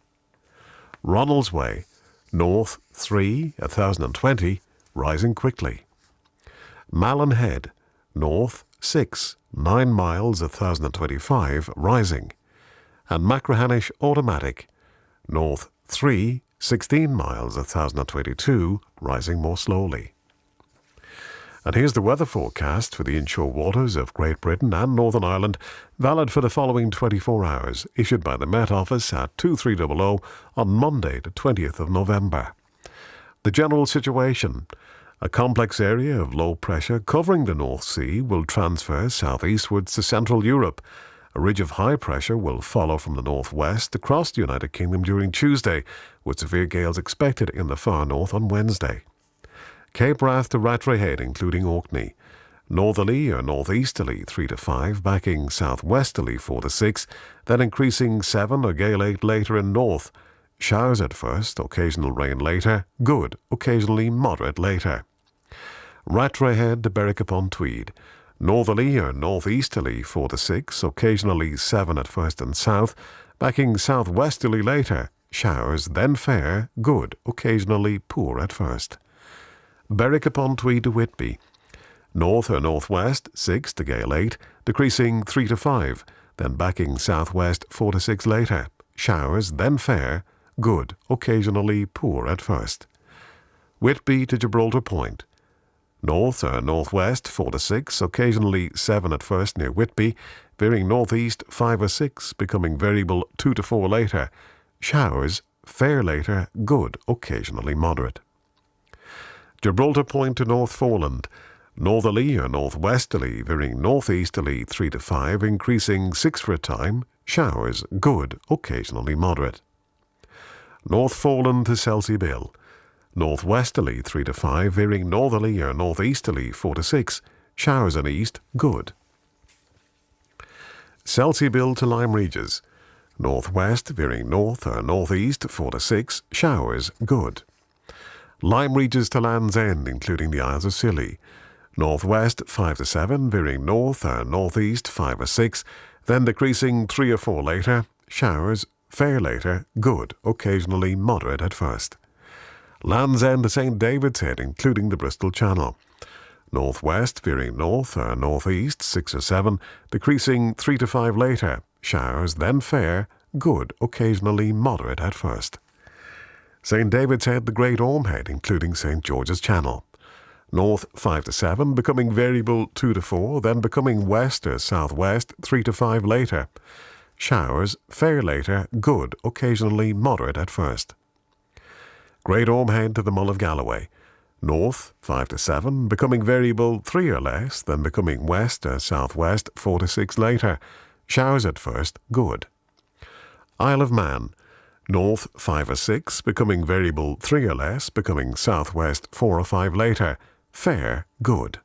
Ronaldsway, north 3 at 1020, rising quickly. Malin Head, north 6, 9 miles at 1025, rising. And Machrihanish Automatic, north 3, 16 miles at 1022, rising more slowly. And here's the weather forecast for the inshore waters of Great Britain and Northern Ireland, valid for the following 24 hours, issued by the Met Office at 2300 on Monday, the 20th of November. The general situation: a complex area of low pressure covering the North Sea will transfer southeastwards to Central Europe. A ridge of high pressure will follow from the northwest across the United Kingdom during Tuesday, with severe gales expected in the far north on Wednesday. Cape Wrath to Rattray Head, including Orkney. Northerly or northeasterly 3 to 5, backing southwesterly 4 to 6, then increasing 7 or gale 8 later in north. Showers at first, occasional rain later, good, occasionally moderate later. Rattray Head to Berwick-upon-Tweed. Northerly or northeasterly 4 to 6, occasionally 7 at first and south, backing southwesterly later. Showers, then fair, good, occasionally poor at first. Berwick-upon-Tweed to Whitby. North or northwest 6 to gale 8, decreasing 3 to 5, then backing southwest 4 to 6 later. Showers, then fair, good, occasionally poor at first. Whitby to Gibraltar Point. North or northwest 4 to 6, occasionally 7 at first near Whitby, veering northeast 5 or 6, becoming variable 2 to 4 later. Showers, fair later, good, occasionally moderate. Gibraltar Point to North Foreland. Northerly or northwesterly, veering northeasterly 3 to 5, increasing 6 for a time. Showers, good, occasionally moderate. North Foreland to Selsey Bill. Northwesterly 3 to 5, veering northerly or northeasterly 4 to 6. Showers in east, good. Selsey Bill to Lyme Regis. Northwest, veering north or northeast 4 to 6. Showers, good. Lyme Regis to Land's End, including the Isles of Scilly. Northwest 5 to 7, veering north or northeast 5 or 6, then decreasing 3 or 4 later. Showers, fair later, good, occasionally moderate at first. Land's End to St. David's Head, including the Bristol Channel. Northwest, veering north or northeast 6 or 7, decreasing 3 to 5 later. Showers, then fair, good, occasionally moderate at first. St. David's Head to Great Orme Head, including St. George's Channel. North 5 to 7, becoming variable 2 to 4, then becoming west or southwest 3 to 5 later. Showers, fair later, good, occasionally moderate at first. Great Orme Head to the Mull of Galloway. North 5 to 7, becoming variable 3 or less, then becoming west or southwest 4 to 6 later. Showers at first, good. Isle of Man. North 5 or 6, becoming variable 3 or less, becoming southwest 4 or 5 later. Fair, good.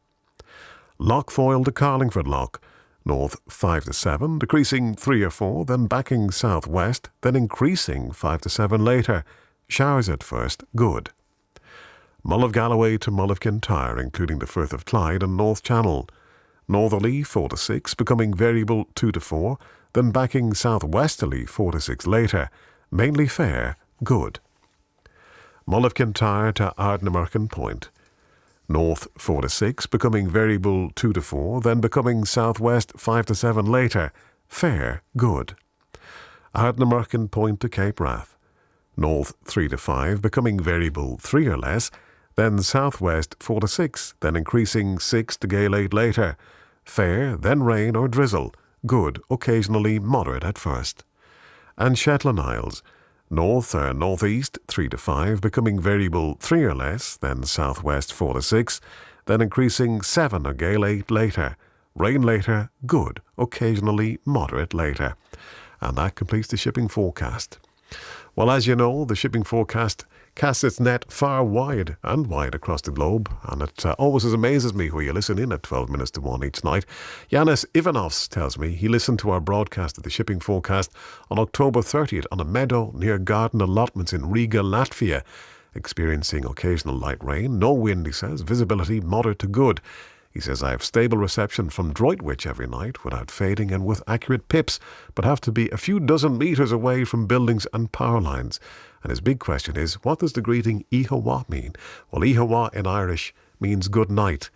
Lochfoyle to Carlingford Loch. North 5 to 7, decreasing 3 or 4, then backing southwest, then increasing 5 to 7 later. Showers at first, good. Mull of Galloway to Mull of Kintyre, including the Firth of Clyde and North Channel. Northerly 4 to 6, becoming variable 2 to 4, then backing southwesterly 4 to 6 later. Mainly fair, good. Mull of Kintyre to Ardnamurchan Point. North 4 to 6, becoming variable 2 to 4, then becoming southwest 5 to 7 later. Fair, good. Ardnamurchan Point to Cape Wrath. North 3 to 5, becoming variable 3 or less, then southwest 4 to 6, then increasing 6 to gale 8 later. Fair, then rain or drizzle, good, occasionally moderate at first. And Shetland Isles. North or northeast 3 to 5, becoming variable 3 or less, then southwest 4 to 6, then increasing 7 or gale 8 later. Rain later, good, occasionally moderate later. And that completes the shipping forecast. Well, as you know, the shipping forecast casts its net far wide and wide across the globe, and it always amazes me where you listen in at 12 minutes to 1 each night. Yanis Ivanovs tells me he listened to our broadcast of the shipping forecast on October 30th on a meadow near garden allotments in Riga, Latvia, experiencing occasional light rain, no wind, he says, visibility moderate to good. He says, I have stable reception from Droitwich every night without fading and with accurate pips, but have to be a few dozen metres away from buildings and power lines. And his big question is, what does the greeting Ihawa mean? Well, Ihawa in Irish means good night.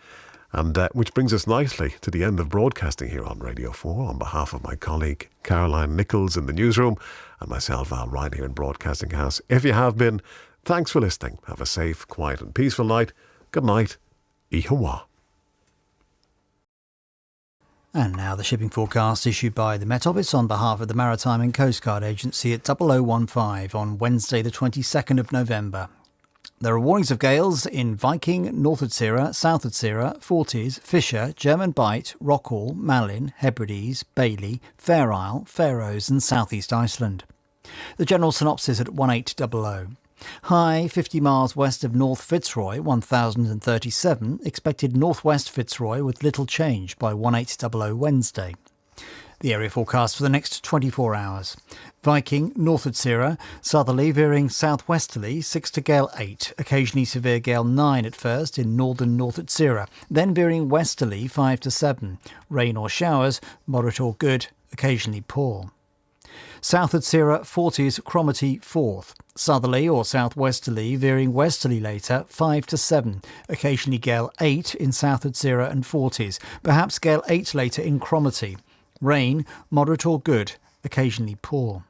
And which brings us nicely to the end of broadcasting here on Radio 4. On behalf of my colleague Caroline Nichols in the newsroom and myself, Al Ryan, here in Broadcasting House, if you have been, thanks for listening. Have a safe, quiet and peaceful night. Good night. Ihawa. And now the shipping forecast issued by the Met Office on behalf of the Maritime and Coast Guard Agency at 0015 on Wednesday the 22nd of November. There are warnings of gales in Viking, North Utsira, South Utsira, Forties, Fisher, German Bight, Rockall, Malin, Hebrides, Bailey, Fair Isle, Faroes and South East Iceland. The general synopsis at 1800. High 50 miles west of North Fitzroy, 1037, expected northwest Fitzroy with little change by 1800 Wednesday. The area forecast for the next 24 hours. Viking, North Utsira, southerly veering southwesterly 6 to gale 8, occasionally severe gale 9 at first in northern North Utsira, then veering westerly 5 to 7, rain or showers, moderate or good, occasionally poor. South Utsira, Forties, Cromarty 4th, southerly or southwesterly veering westerly later 5 to 7, occasionally gale 8 in South Utsira and Forties, perhaps gale 8 later in Cromarty. Rain, moderate or good, occasionally poor.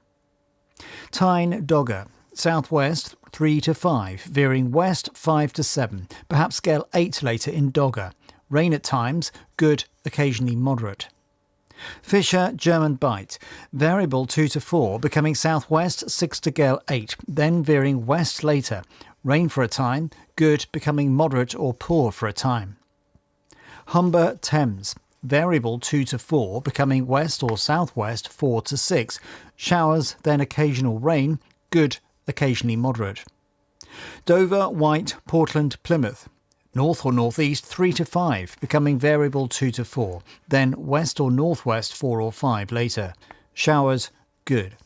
Tyne Dogger, southwest 3 to 5, veering west 5 to 7, perhaps gale 8 later in Dogger. Rain at times, good, occasionally moderate. Fisher, German Bight, variable 2 to 4, becoming southwest 6 to gale 8, then veering west later. Rain for a time, good, becoming moderate or poor for a time. Humber, Thames, variable 2 to 4, becoming west or southwest 4 to 6. Showers, then occasional rain, good, occasionally moderate. Dover, White, Portland, Plymouth, north or northeast 3 to 5, becoming variable 2 to 4, then west or northwest 4 or 5 later. Showers, good.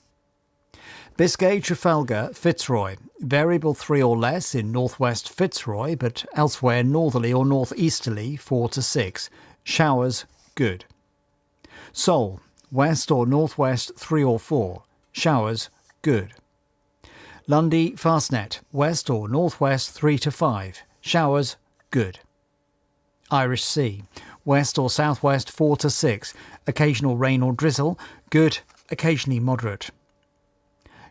Biscay, Trafalgar, Fitzroy, variable 3 or less in northwest Fitzroy, but elsewhere northerly or northeasterly 4 to 6. Showers, good. Seoul, west or northwest 3 or 4. Showers, good. Lundy, Fastnet, west or northwest 3 to 5. Showers, good. Irish Sea, west or southwest 4 to 6. Occasional rain or drizzle, good, occasionally moderate.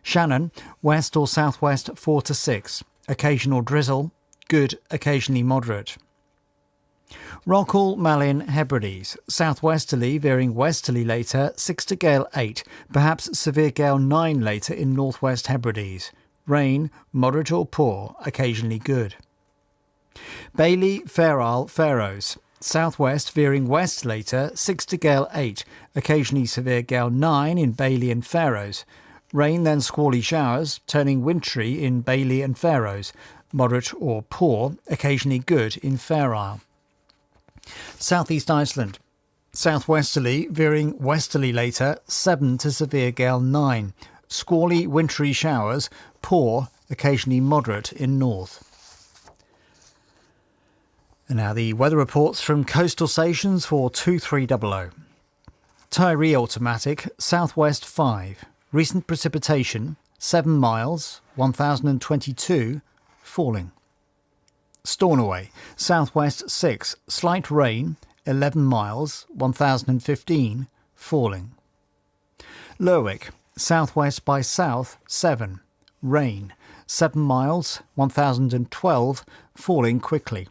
Shannon, west or southwest 4 to 6. Occasional drizzle, good, occasionally moderate. Rockall, Malin, Hebrides, southwesterly veering westerly later 6 to gale 8, perhaps severe gale 9 later in northwest Hebrides. Rain, moderate or poor, occasionally good. Bailey, Fair Isle, Faroes, southwest veering west later 6 to gale 8, occasionally severe gale 9 in Bailey and Faroes. Rain then squally showers, turning wintry in Bailey and Faroes. Moderate or poor, occasionally good in Fair Isle. South East Iceland, southwesterly veering westerly later 7 to severe gale 9. Squally wintry showers, poor, occasionally moderate in north. And now the weather reports from coastal stations for 2300. Tyree Automatic, southwest 5. Recent precipitation, 7 miles, 1022, falling. Stornoway, southwest 6. Slight rain, 11 miles, 1015, falling. Lerwick, southwest by south 7. Rain, 7 miles, 1012, falling quickly.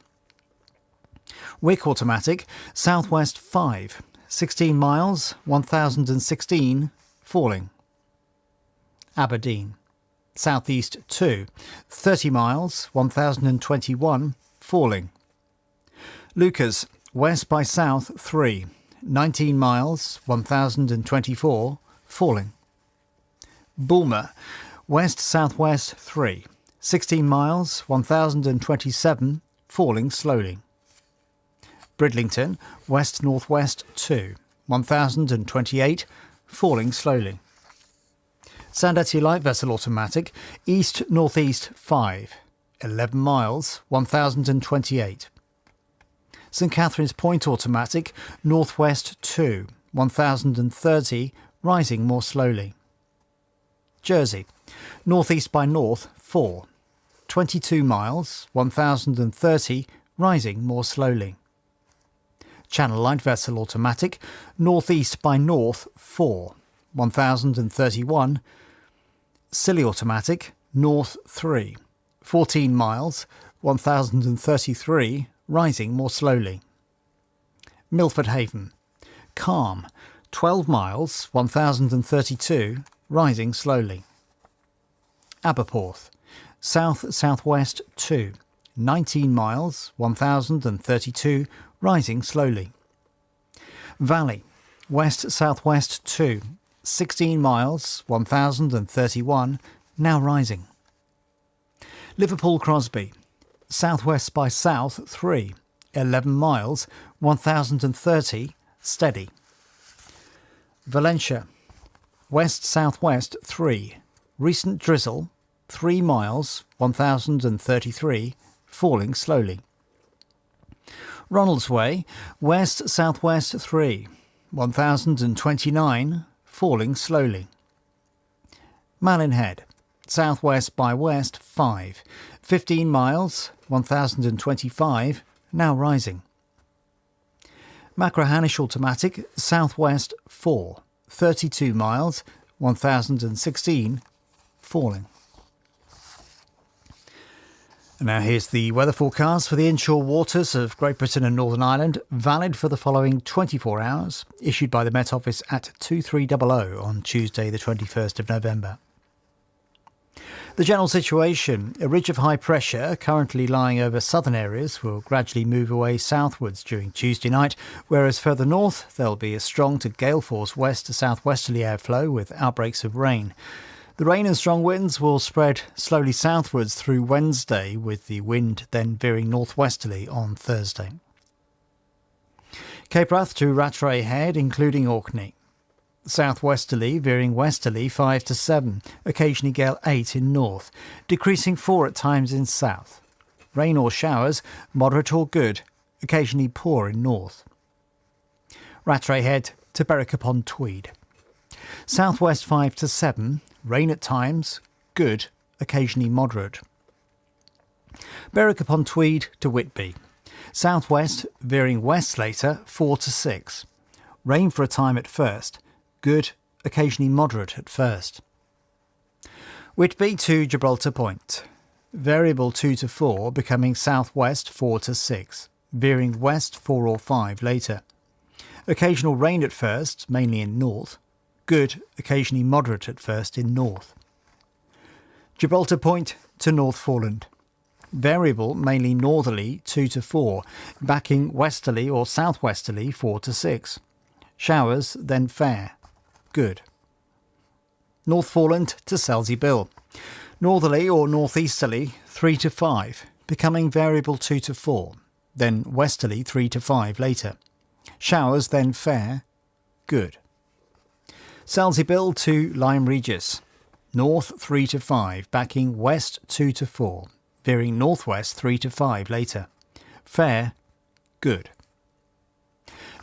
Wick Automatic, southwest 5, 16 miles, 1016, falling. Aberdeen, southeast 2, 30 miles, 1021, falling. Lucas, west by south 3, 19 miles, 1024, falling. Bulmer, West-southwest 3, 16 miles, 1027, falling slowly. Bridlington, west-northwest 2, 1028, falling slowly. Sandetty light vessel automatic, east-northeast 5, 11 miles, 1028. St Catherine's Point automatic, northwest 2, 1030, rising more slowly. Jersey, northeast by north 4, 22 miles, 1030, rising more slowly. Channel light vessel automatic, northeast by north 4, 1031. Scilly automatic, north 3, 14 miles, 1033, rising more slowly. Milford Haven, calm, 12 miles, 1032, rising slowly. Aberporth, south-southwest 2, 19 miles, 1032, rising slowly. Valley, west-southwest 2, 16 miles, 1031, now rising. Liverpool Crosby, southwest by south 3, 11 miles, 1030, steady. Valencia, west-southwest 3, recent drizzle, 3 miles, 1033, falling slowly. Ronaldsway, west-southwest 3, 1029, falling slowly. Malin southwest by west 5, 15 miles, 1025, now rising. Machrihanish automatic, southwest 4, 32 miles, 1016, falling. And now here's the weather forecast for the inshore waters of Great Britain and Northern Ireland, valid for the following 24 hours, issued by the Met Office at 2300 on Tuesday the 21st of November. The general situation: a ridge of high pressure currently lying over southern areas will gradually move away southwards during Tuesday night, whereas further north there'll be a strong to gale force west to southwesterly airflow with outbreaks of rain. The rain and strong winds will spread slowly southwards through Wednesday, with the wind then veering northwesterly on Thursday. Cape Wrath to Rattray Head, including Orkney. Southwesterly, veering westerly 5 to 7, occasionally gale 8 in north, decreasing 4 at times in south. Rain or showers, moderate or good, occasionally poor in north. Rattray Head to Berwick upon Tweed. Southwest 5 to 7, rain at times, good, occasionally moderate. Berwick upon Tweed to Whitby. Southwest, veering west later 4 to 6. Rain for a time at first, good, occasionally moderate at first. Whitby to Gibraltar Point. Variable 2 to 4, becoming southwest 4 to 6. Veering west 4 or 5 later. Occasional rain at first, mainly in north. Good, occasionally moderate at first in north. Gibraltar Point to North Foreland. Variable, mainly northerly 2 to 4, backing westerly or southwesterly 4 to 6. Showers, then fair. Good. North Foreland to Selsey Bill. Northerly or northeasterly 3 to 5, becoming variable 2 to 4, then westerly 3 to 5 later. Showers, then fair. Good. Selsey Bill to Lyme Regis. North 3 to 5, backing west 2 to 4, veering northwest 3 to 5 later. Fair. Good.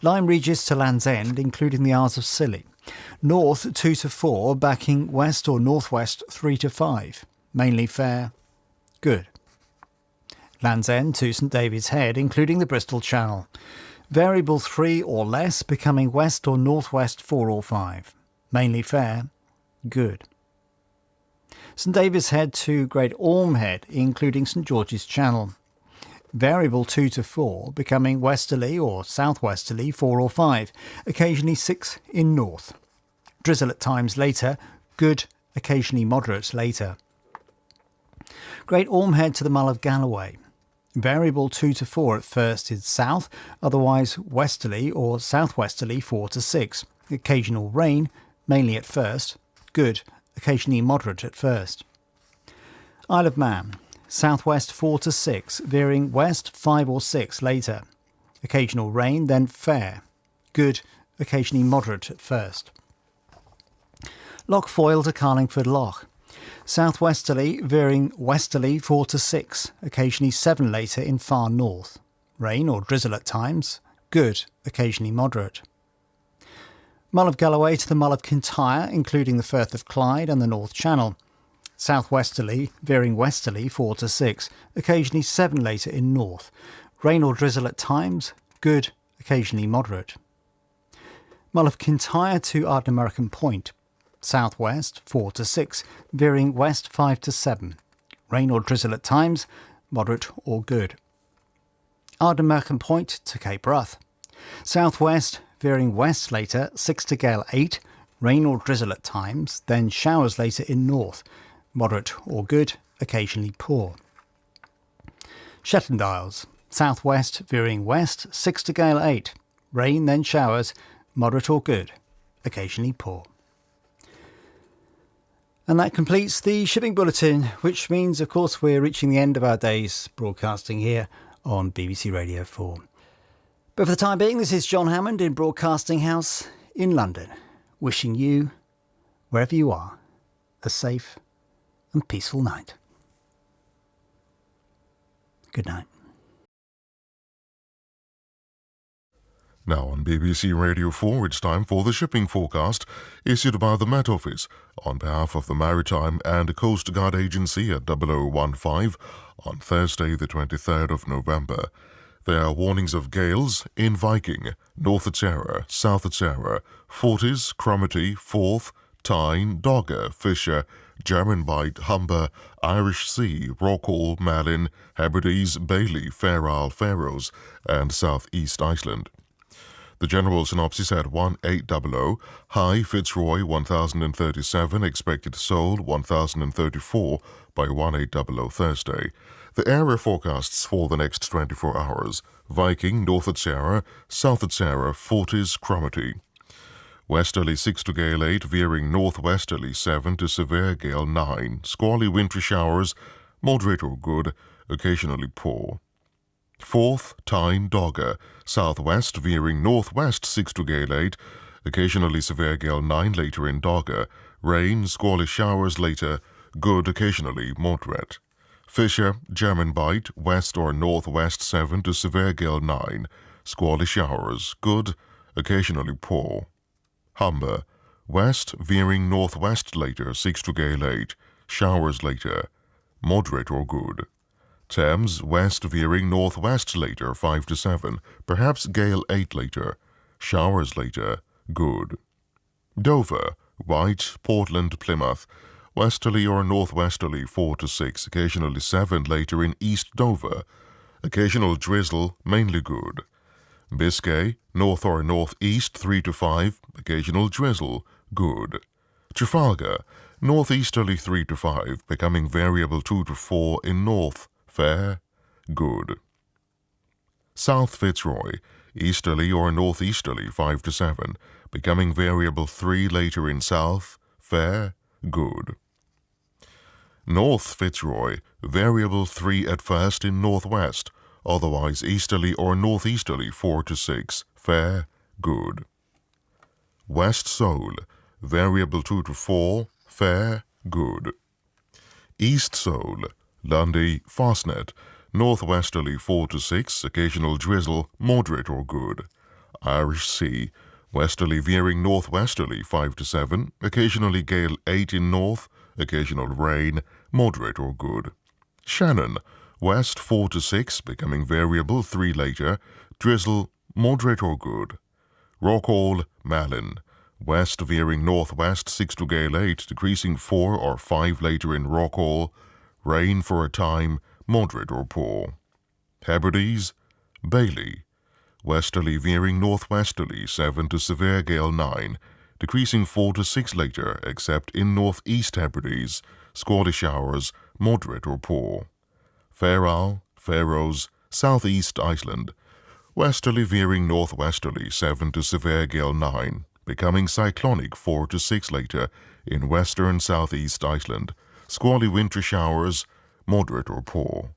Lyme Regis to Land's End, including the Isles of Scilly. North 2 to 4, backing west or northwest 3 to 5. Mainly fair. Good. Land's End to St David's Head, including the Bristol Channel. Variable 3 or less, becoming west or northwest 4 or 5. Mainly fair. Good. St David's Head to Great Orme Head, including St George's Channel. Variable 2 to 4, becoming westerly or southwesterly 4 or 5, occasionally 6 in north. Drizzle at times later, good, occasionally moderate later. Great Orme Head to the Mull of Galloway. Variable 2 to 4 at first is south, otherwise westerly or southwesterly 4 to 6. Occasional rain, mainly at first, good, occasionally moderate at first. Isle of Man, southwest 4 to 6, veering west 5 or 6 later. Occasional rain, then fair. Good, occasionally moderate at first. Loch Foyle to Carlingford Loch. Southwesterly, veering westerly 4 to 6, occasionally 7 later in far north. Rain or drizzle at times. Good, occasionally moderate. Mull of Galloway to the Mull of Kintyre, including the Firth of Clyde and the North Channel. Southwesterly, veering westerly 4 to 6, occasionally 7 later in north. Rain or drizzle at times. Good, occasionally moderate. Mull of Kintyre to Ardnamurchan Point. Southwest 4 to 6, veering west 5 to 7. Rain or drizzle at times, moderate or good. Ardnamurchan Point to Cape Wrath. Southwest, veering west later 6 to gale 8. Rain or drizzle at times, then showers later in north. Moderate or good, occasionally poor. Shetland Isles. Southwest, veering west 6 to gale 8. Rain, then showers, moderate or good, occasionally poor. And that completes the shipping bulletin, which means, of course, we're reaching the end of our day's broadcasting here on BBC Radio 4. But for the time being, this is John Hammond in Broadcasting House in London, wishing you, wherever you are, a safe and peaceful night. Good night. Now on BBC Radio 4, it's time for the shipping forecast issued by the Met Office on behalf of the Maritime and Coast Guard Agency at 0015 on Thursday the 23rd of November. There are warnings of gales in Viking, North Atera, South Atera, Forties, Cromarty, Forth, Tyne, Dogger, Fisher, German Bight, Humber, Irish Sea, Rockall, Malin, Hebrides, Bailey, Fair Isle, Faroes, and South East Iceland. The general synopsis at 1800, high Fitzroy 1037, expected Seoul 1034 by 1800 Thursday. The area forecasts for the next 24 hours: Viking, North Atera, South Atera, Forties, Cromarty. Westerly 6 to gale 8, veering northwesterly 7 to severe gale 9. Squally wintry showers, moderate or good, occasionally poor. Forth, Tyne, Dogger, southwest, veering northwest 6 to gale 8, occasionally severe gale 9 later in Dogger. Rain, squally showers later, good, occasionally moderate. Fisher, German Bight, west or northwest 7 to severe gale 9, squally showers, good, occasionally poor. Humber, west, veering northwest later 6 to gale 8, showers later, moderate or good. Thames, west, veering northwest later 5 to 7, perhaps gale 8 later, showers later, good. Dover, white, Portland, Plymouth, westerly or northwesterly 4 to 6, occasionally 7 later in East Dover, occasional drizzle, mainly good. Biscay, north or northeast 3 to 5, occasional drizzle, good. Trafalgar, northeasterly 3 to 5, becoming variable 2 to 4 in north, fair, good. South Fitzroy, easterly or northeasterly 5 to 7, becoming variable 3 later in south, fair, good. North Fitzroy, variable 3 at first in northwest, otherwise easterly or northeasterly 4 to 6, fair, good. West Seoul, variable 2 to 4, fair, good. East Seoul, Lundy, Fastnet, northwesterly 4 to 6, occasional drizzle, moderate or good. Irish Sea, westerly veering northwesterly 5 to 7, occasionally gale 8 in north, occasional rain, moderate or good. Shannon, west 4 to 6, becoming variable 3 later, drizzle, moderate or good. Rockall, Malin, west veering northwest 6 to gale 8, decreasing 4 or 5 later in Rockall, rain for a time, moderate or poor. Hebrides, Bailey, westerly veering northwesterly 7 to severe gale 9, decreasing 4 to 6 later except in northeast Hebrides, squally showers, moderate or poor. Fair Isle, Faroes, southeast Iceland, westerly veering northwesterly 7 to severe gale 9, becoming cyclonic 4 to 6 later in western southeast Iceland. Squally wintry showers, moderate or poor.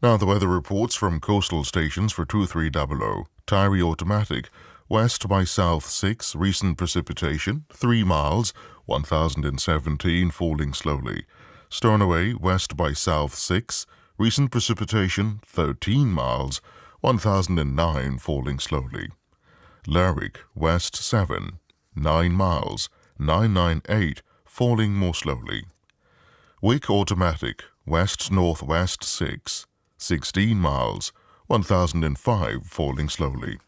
Now the weather reports from coastal stations for 2300. Tyree automatic, west by south 6, recent precipitation, 3 miles, 1017, falling slowly. Stornoway, west by south 6, recent precipitation, 13 miles, 1009, falling slowly. Lerwick, west 7, 9 miles, 998, falling more slowly. Wick automatic, west-northwest 6, 16 miles, 1005, falling slowly.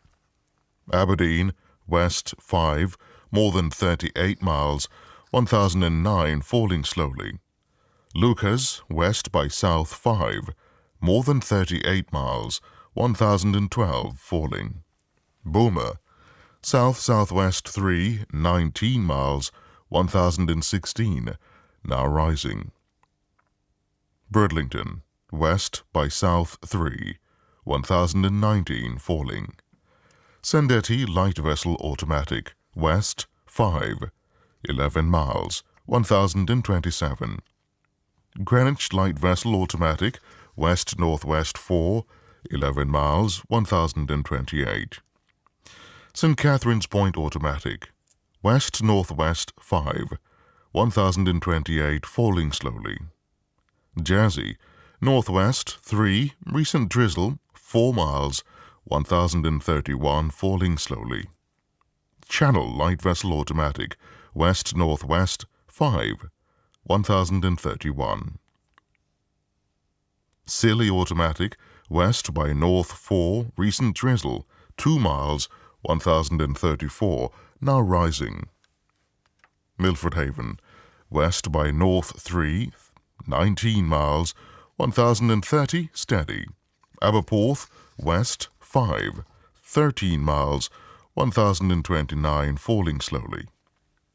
Aberdeen, west 5, more than 38 miles, 1009, falling slowly. Lucas, west by south 5, more than 38 miles, 1012, falling. Boomer, south-southwest 3, 19 miles, 1016, now rising. Bridlington, west by south 3, 1019, falling. Sandeti light vessel automatic, west 5, 11 miles, 1027. Greenwich light vessel automatic, west-northwest 4, 11 miles, 1028. St. Catherine's Point automatic, west-northwest 5, 1028, falling slowly. Jersey, northwest 3, recent drizzle, 4 miles, 1031, falling slowly. Channel light vessel automatic, west-northwest 5, 1031. Scilly automatic, west by north 4, recent drizzle, 2 miles, 1034, now rising. Milford Haven, west by north 3, 19 miles, 1030, steady. Aberporth, west 5, 13 miles, 1029, falling slowly.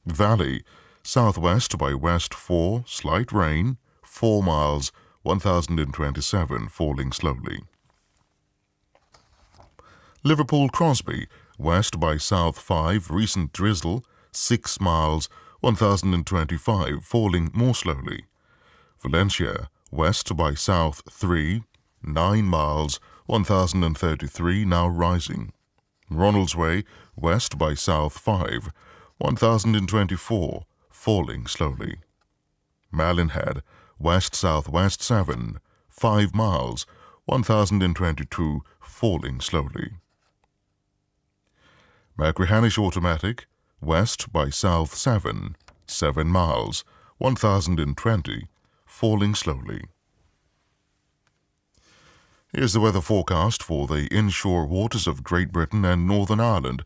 Valley, southwest by west 4, slight rain, 4 miles, 1027, falling slowly. Liverpool Crosby, west by south 5, recent drizzle, 6 miles, 1025, falling more slowly. Valencia, west by south 3, 9 miles, 1033, now rising. Ronaldsway, west by south 5, 1024, falling slowly. Malinhead, west-southwest 7, 5 miles, 1022, falling slowly. Machrihanish automatic, west by south 7, 7 miles, 1020, falling slowly. Here's the weather forecast for the inshore waters of Great Britain and Northern Ireland,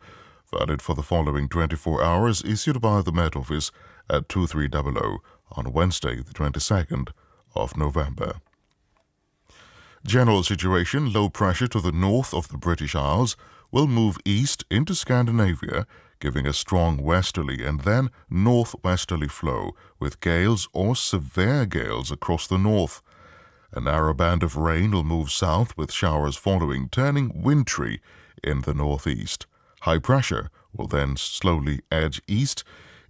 valid for the following 24 hours, issued by the Met Office at 2300 on Wednesday, the 22nd of November. General situation: low pressure to the north of the British Isles will move east into Scandinavia, giving a strong westerly and then northwesterly flow, with gales or severe gales across the north. A narrow band of rain will move south with showers following, turning wintry in the northeast. High pressure will then slowly edge east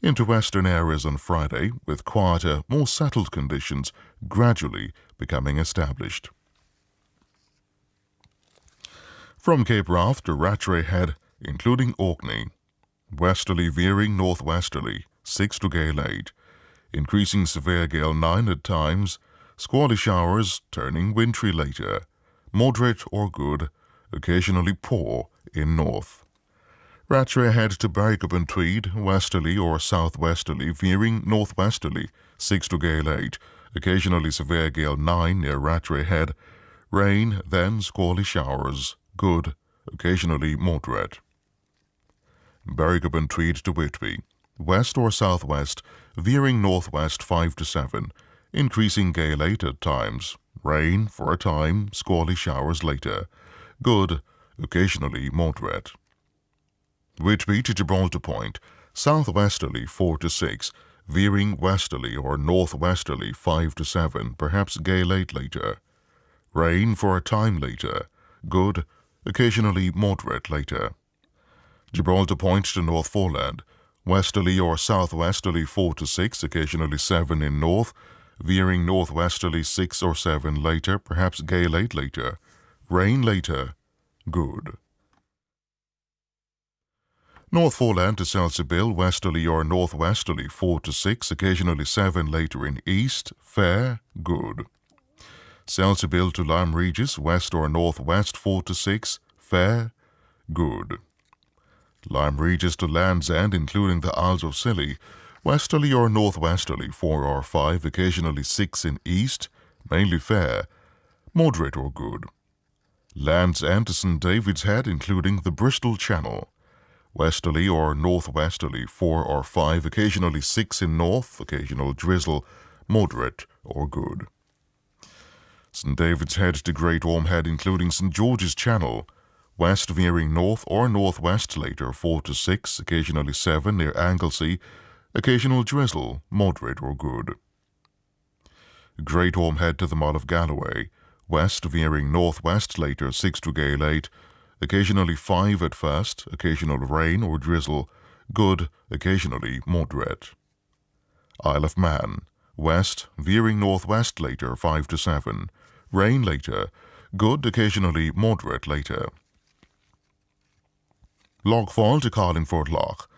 into western areas on Friday, with quieter, more settled conditions gradually becoming established. From Cape Wrath to Rattray Head, including Orkney, westerly veering northwesterly, 6 to gale 8, increasing severe gale 9 at times, squally showers turning wintry later, moderate or good, occasionally poor in north. Rattray Head to Berwick-upon-Tweed, westerly or southwesterly, veering northwesterly, 6 to gale 8, occasionally severe gale 9 near Rattray Head, rain, then squally showers, good, occasionally moderate. Berwick-upon-Tweed to Whitby, west or southwest, veering northwest 5 to 7, increasing gale 8 at times, rain for a time, squally showers later, good, occasionally moderate. Whitby to Gibraltar Point, southwesterly 4 to 6, veering westerly or northwesterly 5 to 7, perhaps gale 8 later. Rain for a time later, good, occasionally moderate later. Gibraltar Point to North Foreland, Westerly or southwesterly 4 to 6, occasionally 7 in north. Veering northwesterly 6 or 7 later, perhaps gale 8 later. Rain later. Good. North Foreland to Selseybill, westerly or northwesterly 4 to 6, occasionally 7 later in east. Fair. Good. Selseybill to Lyme Regis, west or northwest 4 to 6. Fair. Good. Lyme Regis to Land's End, including the Isles of Scilly, westerly or northwesterly 4 or 5, occasionally 6 in east, mainly fair, moderate or good. Land's End to St. David's Head, including the Bristol Channel, westerly or northwesterly 4 or 5, occasionally 6 in north, occasional drizzle, moderate or good. St. David's Head to Great Orme Head, including St. George's Channel, west veering north or northwest later 4 to 6, occasionally 7 near Anglesey, occasional drizzle, moderate or good. Great Orme Head to the Mull of Galloway, west veering northwest later 6 to gale 8, occasionally 5 at first, occasional rain or drizzle, good, occasionally moderate. Isle of Man, west veering northwest later 5 to 7, rain later, good, occasionally moderate later. Lochfall to Carlingford Loch,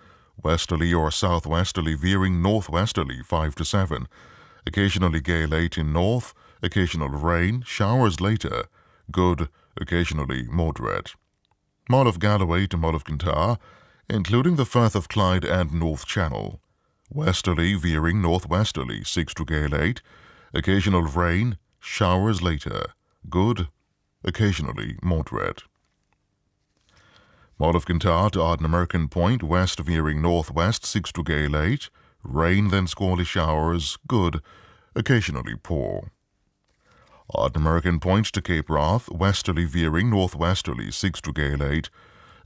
westerly or southwesterly veering northwesterly 5 to 7, occasionally gale 8 in north, occasional rain, showers later, good, occasionally moderate. Mull of Galloway to Mull of Kintyre, including the Firth of Clyde and North Channel, westerly veering northwesterly 6 to gale 8, occasional rain, showers later, good, occasionally moderate. Mull of Kintyre to Ardnamurchan Point, west veering northwest 6 to gale 8, rain then squally showers, good, occasionally poor. Ardnamurchan Point to Cape Wrath, westerly veering northwesterly 6 to gale 8,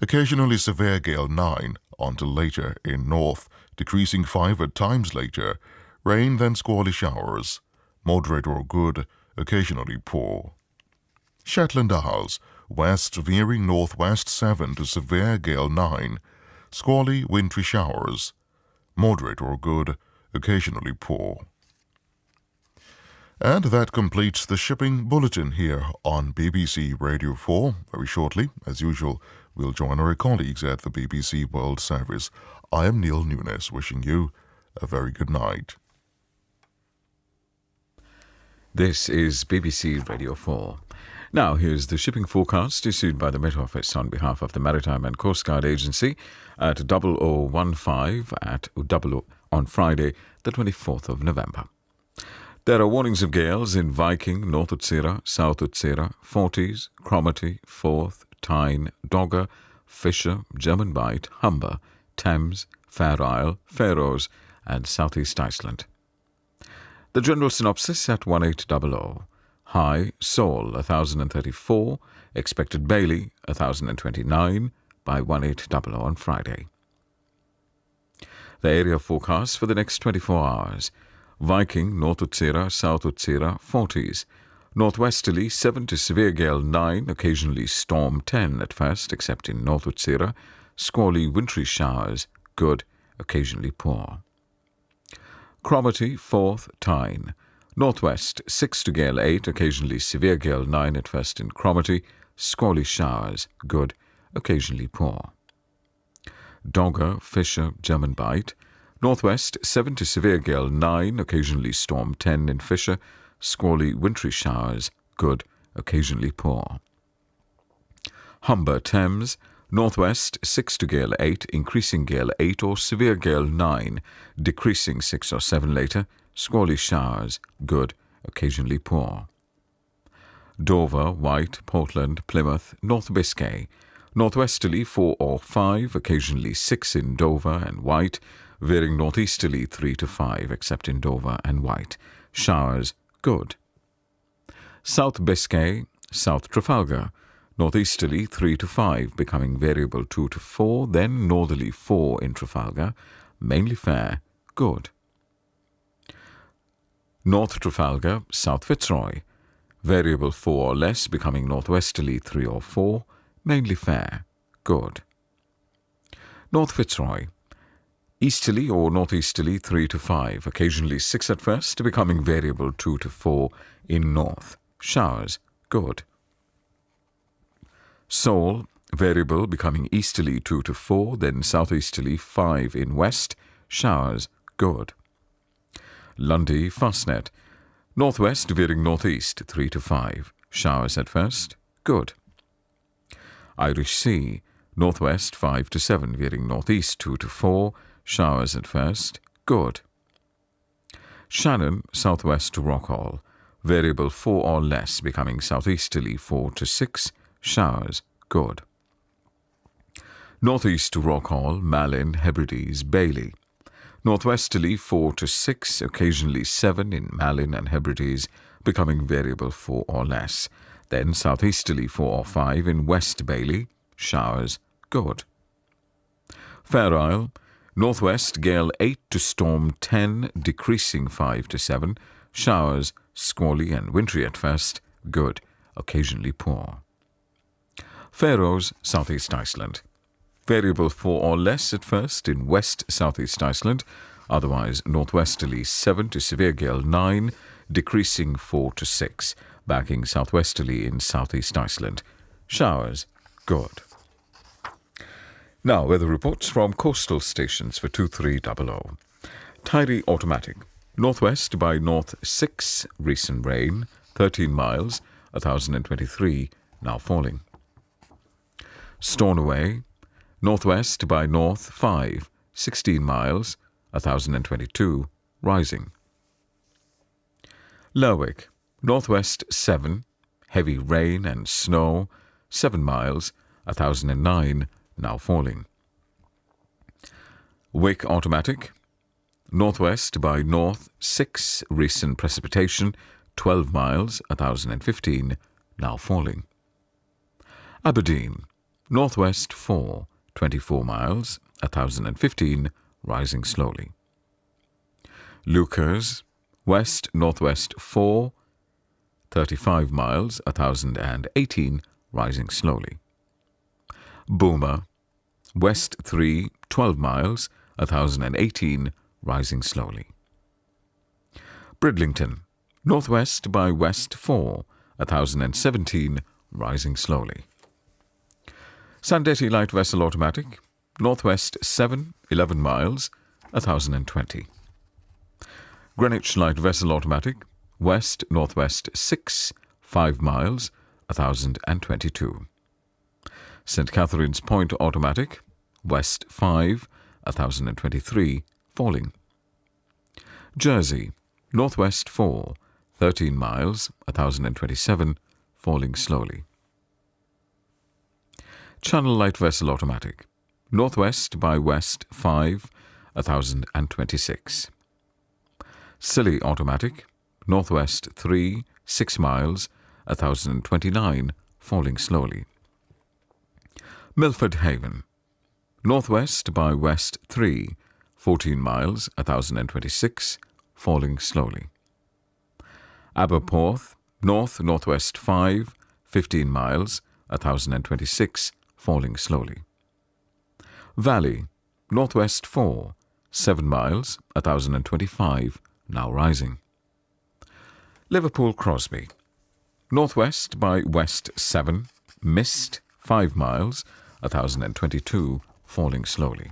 occasionally severe gale 9 until later in north, decreasing 5 at times later, rain then squally showers, moderate or good, occasionally poor. Shetland Isles, west veering northwest 7 to severe gale 9, squally wintry showers, moderate or good, occasionally poor. And that completes the shipping bulletin here on BBC Radio 4. Very shortly, as usual, we'll join our colleagues at the BBC World Service. I am Neil Nunes, wishing you a very good night. This is BBC Radio 4. Now, here's the shipping forecast issued by the Met Office on behalf of the Maritime and Coast Guard Agency at 0015 on Friday, the 24th of November. There are warnings of gales in Viking, North Utsira, South Utsira, Forties, Cromarty, Forth, Tyne, Dogger, Fisher, German Bight, Humber, Thames, Fair Isle, Faroes and South East Iceland. The general synopsis at 1800. High, Seoul 1034, expected Bailey 1029 by 1800 on Friday. The area forecast for the next 24 hours. Viking, North Utsira, South Utsira, Forties. Northwesterly 7 to severe gale 9, occasionally storm 10 at first, except in North Utsira. Squally wintry showers, good, occasionally poor. Cromarty, Forth, Tyne. Northwest 6 to gale 8, occasionally severe gale 9 at first in Cromarty. Squally showers, good, occasionally poor. Dogger, Fisher, German Bight. Northwest 7 to severe gale 9, occasionally storm 10 in Fisher. Squally wintry showers, good, occasionally poor. Humber, Thames. Northwest 6 to gale 8, increasing gale 8 or severe gale 9, decreasing 6 or 7 later. Squally showers, good, occasionally poor. Dover, White, Portland, Plymouth, North Biscay. Northwesterly 4 or 5, occasionally 6 in Dover and White, veering northeasterly 3 to 5, except in Dover and White. Showers, good. South Biscay, South Trafalgar. Northeasterly 3 to 5, becoming variable 2 to 4, then northerly 4 in Trafalgar, mainly fair, good. North Trafalgar, South Fitzroy. Variable 4 or less, becoming northwesterly 3 or 4, mainly fair, good. North Fitzroy. Easterly or northeasterly 3 to 5, occasionally 6 at first, becoming variable 2 to 4 in north. Showers, good. Seoul, variable, becoming easterly 2 to 4, then southeasterly 5 in west. Showers, good. Lundy, Fastnet, northwest veering northeast 3 to 5. Showers at first, good. Irish Sea, northwest 5 to 7, veering northeast 2 to 4. Showers at first, good. Shannon, southwest to Rockhall, variable 4 or less, becoming southeasterly 4 to 6. Showers, good. Northeast to Rockhall, Malin, Hebrides, Bailey. Northwesterly 4 to 6, occasionally 7 in Malin and Hebrides, becoming variable 4 or less. Then southeasterly 4 or 5 in West Bailey. Showers, good. Fair Isle, northwest gale 8 to storm 10, decreasing 5 to 7. Showers, squally and wintry at first, good, occasionally poor. Faroes, southeast Iceland. Variable 4 or less at first in west southeast Iceland, otherwise northwesterly 7 to severe gale 9, decreasing 4 to 6, backing southwesterly in southeast Iceland. Showers, good. Now, weather reports from coastal stations for 2300. Tyrie automatic. Northwest by north 6, recent rain, 13 miles, 1023, now falling. Stornoway, northwest by north 5, 16 miles, 1022, rising. Lerwick, northwest 7, heavy rain and snow, 7 miles, 1009, now falling. Wick automatic, northwest by north 6, recent precipitation, 12 miles, 1015, now falling. Aberdeen, northwest 4, 24 miles, 1015, rising slowly. Leuchars, west-northwest 4, 35 miles, 1018, rising slowly. Boomer, west 3, 12 miles, 1018, rising slowly. Bridlington, northwest by west 4, 1017, rising slowly. Sandetti light vessel automatic, northwest 7, 11 miles, 1020. Greenwich light vessel automatic, west-northwest 6, 5 miles, 1022. St. Catherine's Point automatic, west 5, 1023, falling. Jersey, northwest 4, 13 miles, 1027, falling slowly. Channel light vessel automatic, northwest by west 5, 1026. Scilly automatic, northwest 3, 6 miles, 1029, falling slowly. Milford Haven, northwest by west 3, 14 miles, 1026, falling slowly. Aberporth, north-northwest 5, 15 miles, 1026, falling slowly. Valley, northwest 4, 7 miles, 1025, now rising. Liverpool Crosby, northwest by west 7, mist 5 miles, 1022, falling slowly.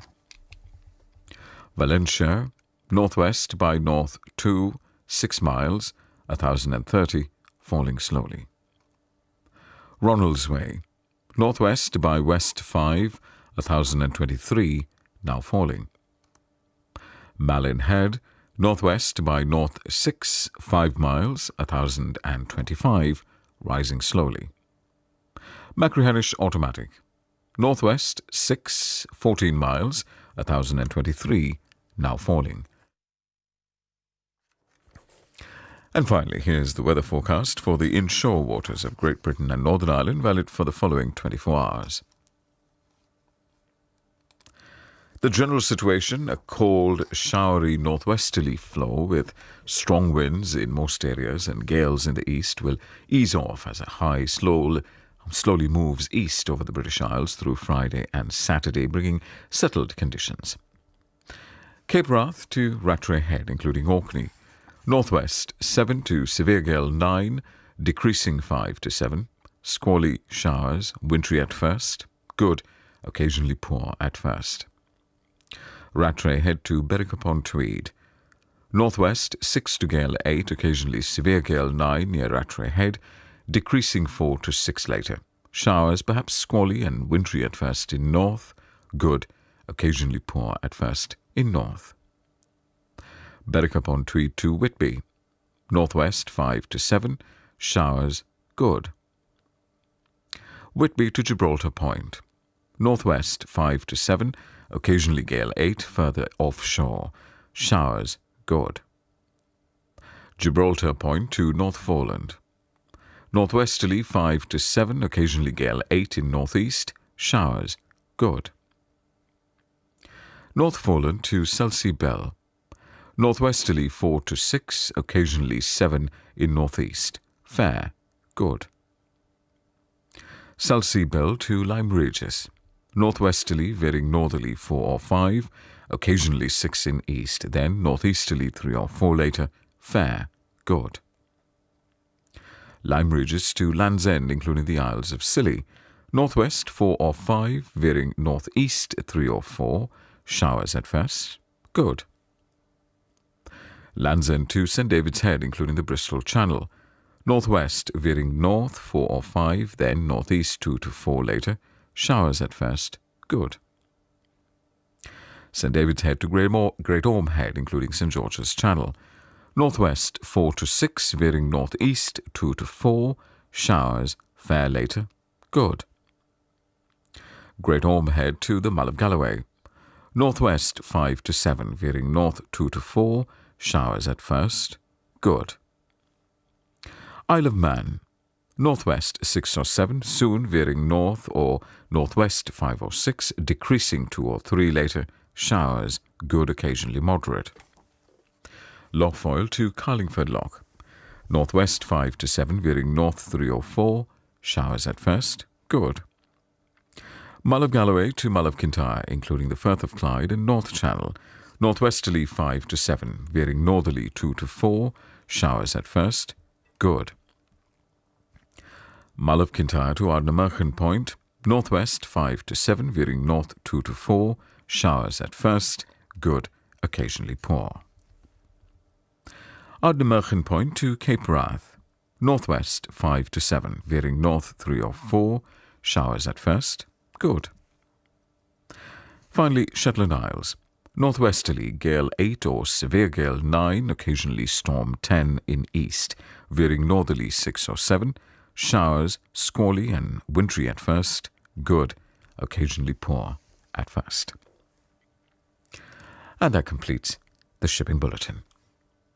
Valencia, northwest by north 2, 6 miles, 1030, falling slowly. Ronaldsway, northwest by west 5, 1023, now falling. Malin Head, northwest by north 6, 5 miles, 1025, rising slowly. Machrihanish automatic, northwest 6, 14 miles, 1023, now falling. And finally, here's the weather forecast for the inshore waters of Great Britain and Northern Ireland, valid for the following 24 hours. The general situation, a cold, showery northwesterly flow with strong winds in most areas and gales in the east, will ease off as a high slowly moves east over the British Isles through Friday and Saturday, bringing settled conditions. Cape Wrath to Rattray Head, including Orkney. Northwest 7 to severe gale 9, decreasing 5 to 7. Squally showers, wintry at first. Good, occasionally poor at first. Rattray Head to Berwick-upon-Tweed. Northwest 6 to gale 8, occasionally severe gale 9 near Rattray Head, decreasing 4 to 6 later. Showers, perhaps squally and wintry at first in north. Good, occasionally poor at first in north. Berwick-upon-Tweed to Whitby. Northwest 5 to 7, showers, good. Whitby to Gibraltar Point. Northwest 5 to 7, occasionally gale 8 further offshore. Showers, good. Gibraltar Point to North Foreland. Northwesterly 5 to 7, occasionally gale 8 in northeast. Showers, good. North Foreland to Selsey Bell. Northwesterly 4 to 6, occasionally 7 in northeast. Fair, good. Selsey Bell to Lyme Regis. Northwesterly veering northerly 4 or 5, occasionally 6 in east, then northeasterly 3 or 4 later. Fair, good. Lyme Regis to Land's End, including the Isles of Scilly. Northwest 4 or 5, veering northeast 3 or 4, showers at first, good. Land's End to St David's Head, including the Bristol Channel. Northwest veering north 4 or 5, then northeast 2 to 4 later, showers at first, good. St David's Head to Great Orme Head, including St George's Channel. Northwest 4 to 6, veering northeast 2 to 4, showers, fair later, good. Great Orme Head to the Mull of Galloway. Northwest 5 to 7, veering north 2 to 4, showers at first, good. Isle of Man. Northwest 6 or 7, soon veering north or northwest 5 or 6, decreasing 2 or 3 later, showers, good, occasionally moderate. Lough to Carlingford Loch. Northwest 5 to 7, veering north 3 or 4, showers at first, good. Mull of Galloway to Mull of Kintyre, including the Firth of Clyde and North Channel. Northwesterly 5 to 7, veering northerly 2 to 4, showers at first, good. Mull of Kintyre to Ardnamurchan Point. Northwest 5 to 7, veering north 2 to 4, showers at first, good, occasionally poor. Ardnamurchan Point to Cape Wrath. Northwest 5 to 7, veering north 3 or 4, showers at first, good. Finally, Shetland Isles. Northwesterly gale 8 or severe gale 9, occasionally storm 10 in east, veering northerly 6 or 7, showers, squally and wintry at first, good, occasionally poor at first. And that completes the shipping bulletin.